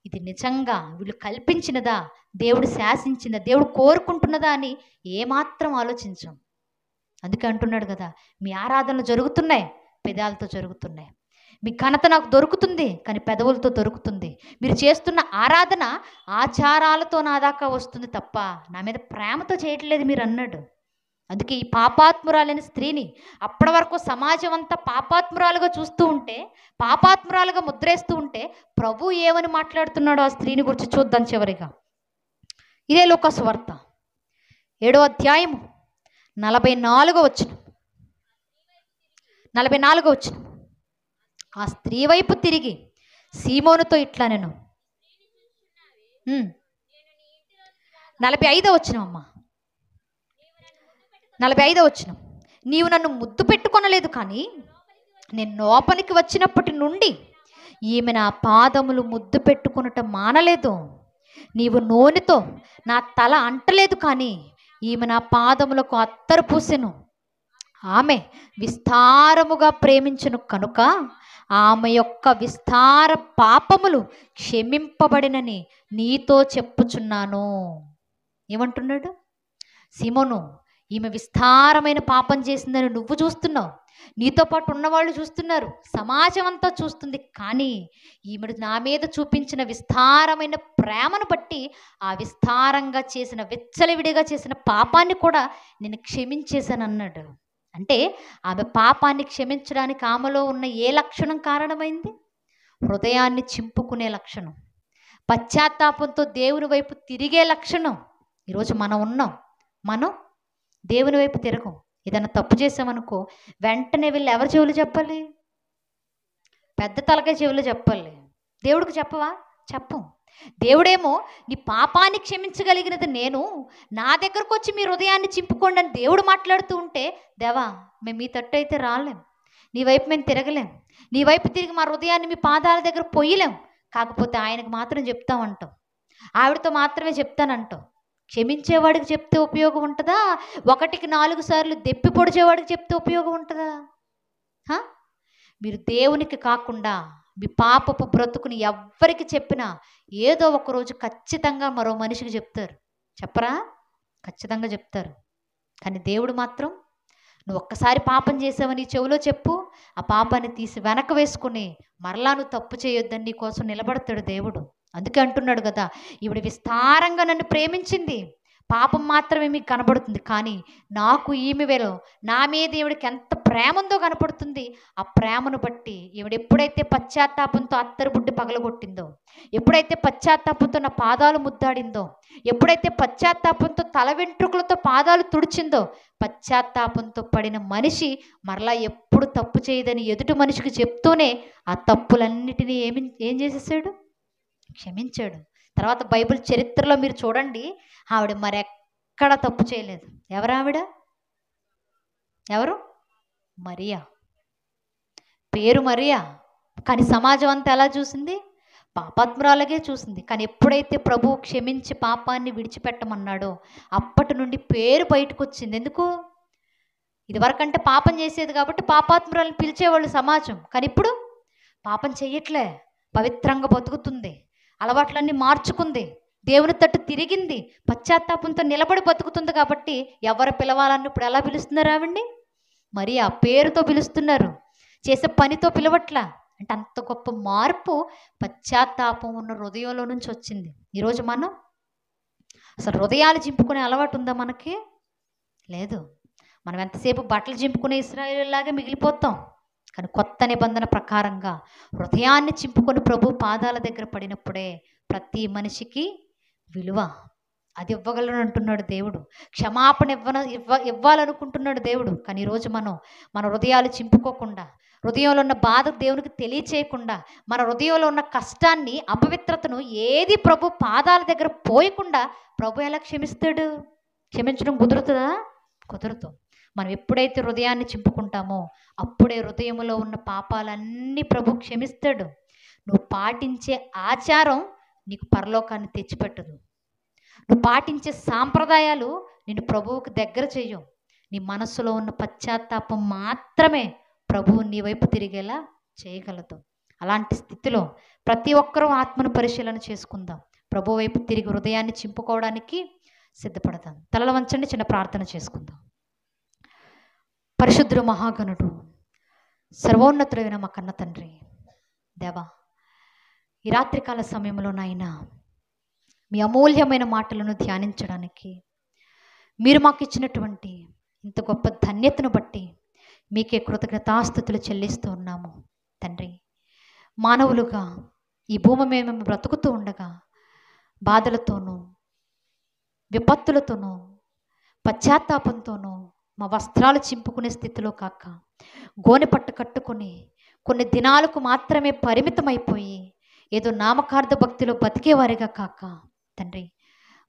ఇది నిజంగా వీళ్ళు కల్పించినదా, దేవుడు శాసించిందా, దేవుడు కోరుకుంటున్నదా అని ఏమాత్రం ఆలోచించం. అందుకే అంటున్నాడు కదా, మీ ఆరాధనలు జరుగుతున్నాయి, పెదాలతో జరుగుతున్నాయి. మీ ఘనత నాకు దొరుకుతుంది కానీ పెదవులతో దొరుకుతుంది. మీరు చేస్తున్న ఆరాధన ఆచారాలతో నా దాకా వస్తుంది తప్ప నా మీద ప్రేమతో చేయట్లేదు మీరు అన్నాడు. అందుకే ఈ పాపాత్మురాలైన స్త్రీని అప్పటి వరకు సమాజం అంతా పాపాత్మురాలుగా చూస్తూ ఉంటే, పాపాత్మురాలుగా ముద్రేస్తూ ఉంటే ప్రభు ఏమని మాట్లాడుతున్నాడో ఆ స్త్రీని గురించి చూద్దాం. చివరిగా ఇదే లూకా సువార్త 7వ అధ్యాయము 44వ వచనం. ఆ స్త్రీ వైపు తిరిగి సీమోనుతో ఇట్లా నేను 45వ వచనం అమ్మా, 45వ వచనం. నీవు నన్ను ముద్దు పెట్టుకొనలేదు, కానీ నేను లోపలికి వచ్చినప్పటి నుండి ఈమె నా పాదములు ముద్దు పెట్టుకొనటం మానలేదు. నీవు నూనెతో నా తల అంటలేదు, కానీ ఈమె నా పాదములకు అత్తరు పూసెను. ఆమె విస్తారముగా ప్రేమించును కనుక ఆమె యొక్క విస్తార పాపములు క్షమింపబడినని నీతో చెప్పుచున్నాను. ఏమంటున్నాడు? సీమోను, ఈమె విస్తారమైన పాపం చేసిందని నువ్వు చూస్తున్నావు, నీతో పాటు ఉన్నవాళ్ళు చూస్తున్నారు, సమాజం అంతా చూస్తుంది. కానీ ఈమె నా మీద చూపించిన విస్తారమైన ప్రేమను బట్టి ఆ విస్తారంగా చేసిన, విచ్చలవిడిగా చేసిన పాపాన్ని కూడా నేను క్షమించేశాను అన్నాడు. అంటే ఆమె పాపాన్ని క్షమించడానికి ఆమెలో ఉన్న ఏ లక్షణం కారణమైంది? హృదయాన్ని చింపుకునే లక్షణం, పశ్చాత్తాపంతో దేవుని వైపు తిరిగే లక్షణం. ఈరోజు మనం దేవుని వైపు తిరగం. ఏదైనా తప్పు చేసామనుకో వెంటనే వెళ్ళి ఎవరి చెవులు చెప్పాలి? పెద్ద తలకాయ చెవులు చెప్పాలి. దేవుడికి చెప్పవా? చెప్పం. దేవుడేమో నీ పాపాన్ని క్షమించగలిగినది నేను, నా దగ్గరకు వచ్చి మీ హృదయాన్ని చింపుకోండి అని దేవుడు మాట్లాడుతూ ఉంటే, దేవా మేము మీ తట్టు అయితే రాలేం, నీ వైపు మేము తిరగలేం, నీ వైపు తిరిగి మా హృదయాన్ని మీ పాదాల దగ్గర పొయ్యలేం. కాకపోతే ఆయనకు మాత్రం చెప్తామంటాం, ఆవిడతో మాత్రమే చెప్తానంటాం. క్షమించేవాడికి చెప్తే ఉపయోగం ఉంటుందా? 1కి 4 సార్లు దెప్పి పొడిచేవాడికి చెప్తే ఉపయోగం ఉంటుందా? మీరు దేవునికి కాకుండా మీ పాపపు బ్రతుకుని ఎవ్వరికి చెప్పినా ఏదో ఒకరోజు ఖచ్చితంగా మరో మనిషికి చెప్తారు. చెప్పరా? ఖచ్చితంగా చెప్తారు. కానీ దేవుడు మాత్రం నువ్వు ఒక్కసారి పాపం చేసావని చెవిలో చెప్పు, ఆ పాపాన్ని తీసి వెనక వేసుకుని మరలా నువ్వు తప్పు చేయొద్దని నీ కోసం నిలబడతాడు దేవుడు. అందుకే అంటున్నాడు కదా, ఈవిడ విస్తారంగా నన్ను ప్రేమించింది, పాపం మాత్రమే మీకు కనబడుతుంది, కానీ నాకు ఈమె వేలో నా మీద ఈవిడికి ఎంత ప్రేమ ఉందో కనపడుతుంది. ఆ ప్రేమను బట్టి ఈవిడ ఎప్పుడైతే పశ్చాత్తాపంతో అత్తరుబుడ్డి పగలగొట్టిందో, ఎప్పుడైతే పశ్చాత్తాపంతో నా పాదాలు ముద్దాడిందో, ఎప్పుడైతే పశ్చాత్తాపంతో తల వెంట్రుకలతో పాదాలు తుడిచిందో, పశ్చాత్తాపంతో పడిన మనిషి మరలా ఎప్పుడు తప్పు చేయదని ఎదుటి మనిషికి చెప్తూనే ఆ తప్పులన్నిటినీ ఏం చేసేసాడు? క్షమించాడు. తర్వాత బైబిల్ చరిత్రలో మీరు చూడండి, ఆవిడ మరెక్కడ తప్పు చేయలేదు. ఎవరావిడ? ఎవరు? మరియా. పేరు మరియా, కానీ సమాజం అంతా ఎలా చూసింది? పాపాత్మురాలగే చూసింది. కానీ ఎప్పుడైతే ప్రభువు క్షమించి పాపాన్ని విడిచిపెట్టమన్నాడో అప్పటి నుండి పేరు బయటకు వచ్చింది. ఎందుకు? ఇదివరకంటే పాపం చేసేది కాబట్టి పాపాత్మురాలను పిలిచేవాళ్ళు సమాజం, కానీ ఇప్పుడు పాపం చెయ్యట్లే, పవిత్రంగా బతుకుతుంది, అలవాట్లన్నీ మార్చుకుంది, దేవుని తట్టు తిరిగింది, పశ్చాత్తాపంతో నిలబడి బతుకుతుంది. కాబట్టి ఎవరు పిలవాలని ఇప్పుడు ఎలా పిలుస్తున్నారు? ఆవిడ్ని మరి ఆ పేరుతో పిలుస్తున్నారు, చేసే పనితో పిలవట్లా. అంటే అంత గొప్ప మార్పు పశ్చాత్తాపం ఉన్న హృదయంలో నుంచి వచ్చింది. ఈరోజు మనం అసలు హృదయాలు చింపుకునే అలవాటు ఉందా? మనకి లేదు. మనం ఎంతసేపు బట్టలు చింపుకునే ఇశ్రాయేలులాగా మిగిలిపోతాం. కానీ కొత్త నిబంధన ప్రకారంగా హృదయాన్ని చింపుకొని ప్రభు పాదాల దగ్గర పడినప్పుడే ప్రతి మనిషికి విలువ అది ఇవ్వగలను అంటున్నాడు దేవుడు. క్షమాపణ ఇవ్వాలనుకుంటున్నాడు దేవుడు. కానీ ఈరోజు మన హృదయాలు చింపుకోకుండా, హృదయంలో ఉన్న బాధ దేవునికి తెలియచేయకుండా, మన హృదయంలో ఉన్న కష్టాన్ని, అపవిత్రతను ఏది ప్రభు పాదాల దగ్గర పోయకుండా ప్రభు ఎలా క్షమిస్తాడు? క్షమించడం కుదురుతుందా? కుదరదు. మనం ఎప్పుడైతే హృదయాన్ని చింపుకుంటామో అప్పుడే హృదయంలో ఉన్న పాపాలన్నీ ప్రభు క్షమిస్తాడు. నువ్వు పాటించే ఆచారం నీకు పరలోకాన్ని తెచ్చిపెట్టదు. నువ్వు పాటించే సాంప్రదాయాలు నిన్ను ప్రభువుకు దగ్గర చెయ్యవు. నీ మనస్సులో ఉన్న పశ్చాత్తాపం మాత్రమే ప్రభువు నీ వైపు తిరిగేలా చేయగలదు. అలాంటి స్థితిలో ప్రతి ఒక్కరూ ఆత్మను పరిశీలన చేసుకుందాం. ప్రభు వైపు తిరిగి హృదయాన్ని చింపుకోవడానికి సిద్ధపడదాం. తలలు వంచండి, చిన్న ప్రార్థన చేసుకుందాం. పరిశుద్ధుడు, మహాగణుడు, సర్వోన్నతుడైన మా కన్న తండ్రి దేవా, ఈ రాత్రికాల సమయంలో నాయనా మీ అమూల్యమైన మాటలను ధ్యానించడానికి మీరు మాకు ఇచ్చినటువంటి ఇంత గొప్ప ధన్యతను బట్టి మీకే కృతజ్ఞతాస్తుతులు చెల్లిస్తూ ఉన్నాము తండ్రి. మానవులుగా ఈ భూమి మేము బ్రతుకుతూ ఉండగా బాధలతోనూ, విపత్తులతోనూ, పశ్చాత్తాపంతోనూ మా వస్త్రాలు చింపుకునే స్థితిలో కాక, గోనె పట్టు కట్టుకొని కొన్ని దినాలకు మాత్రమే పరిమితమైపోయి ఏదో నామకార్థ భక్తిలో బతికేవారిగా కాక తండ్రి,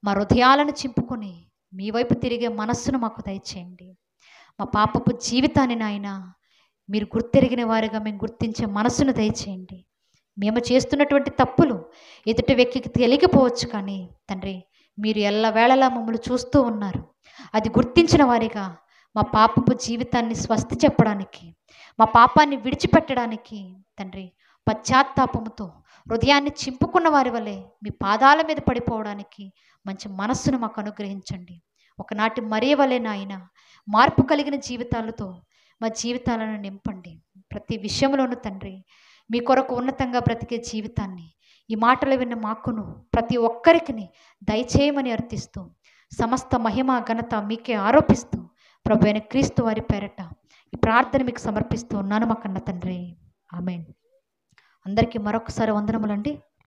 మా హృదయాలను చింపుకొని మీ వైపు తిరిగే మనస్సును మాకు దయచేయండి. మా పాపపు జీవితాన్ని నాయన మీరు గుర్తెరిగిన వారిగా మేము గుర్తించే మనస్సును దయచేయండి. మేము చేస్తున్నటువంటి తప్పులు ఎదుటి వ్యక్తికి తెలియకపోవచ్చు, కానీ తండ్రి మీరు ఎల్లవేళలా మమ్మల్ని చూస్తూ ఉన్నారు. అది గుర్తించిన వారిగా మా పాపపు జీవితాన్ని స్వస్తి చెప్పడానికి, మా పాపాన్ని విడిచిపెట్టడానికి తండ్రి పశ్చాత్తాపముతో హృదయాన్ని చింపుకున్న వారి వలె మీ పాదాల మీద పడిపోవడానికి మంచి మనస్సును మాకు అనుగ్రహించండి. ఒకనాటి మరియ వలె నాయన మార్పు కలిగిన జీవితాలతో మా జీవితాలను నింపండి. ప్రతి విషయంలోనూ తండ్రి మీ కొరకు ఉన్నతంగా బ్రతికే జీవితాన్ని ఈ మాటలు విన్న మాకును ప్రతి ఒక్కరికి దయచేయమని అర్థిస్తూ సమస్త మహిమ ఘనత మీకే ఆరోపిస్తూ ప్రభు అయిన క్రీస్తు వారి పేరట ఈ ప్రార్థన మీకు సమర్పిస్తూ ఉన్నాను మా కన్న తండ్రి. ఆమేన్. అందరికీ మరొకసారి వందనములండి.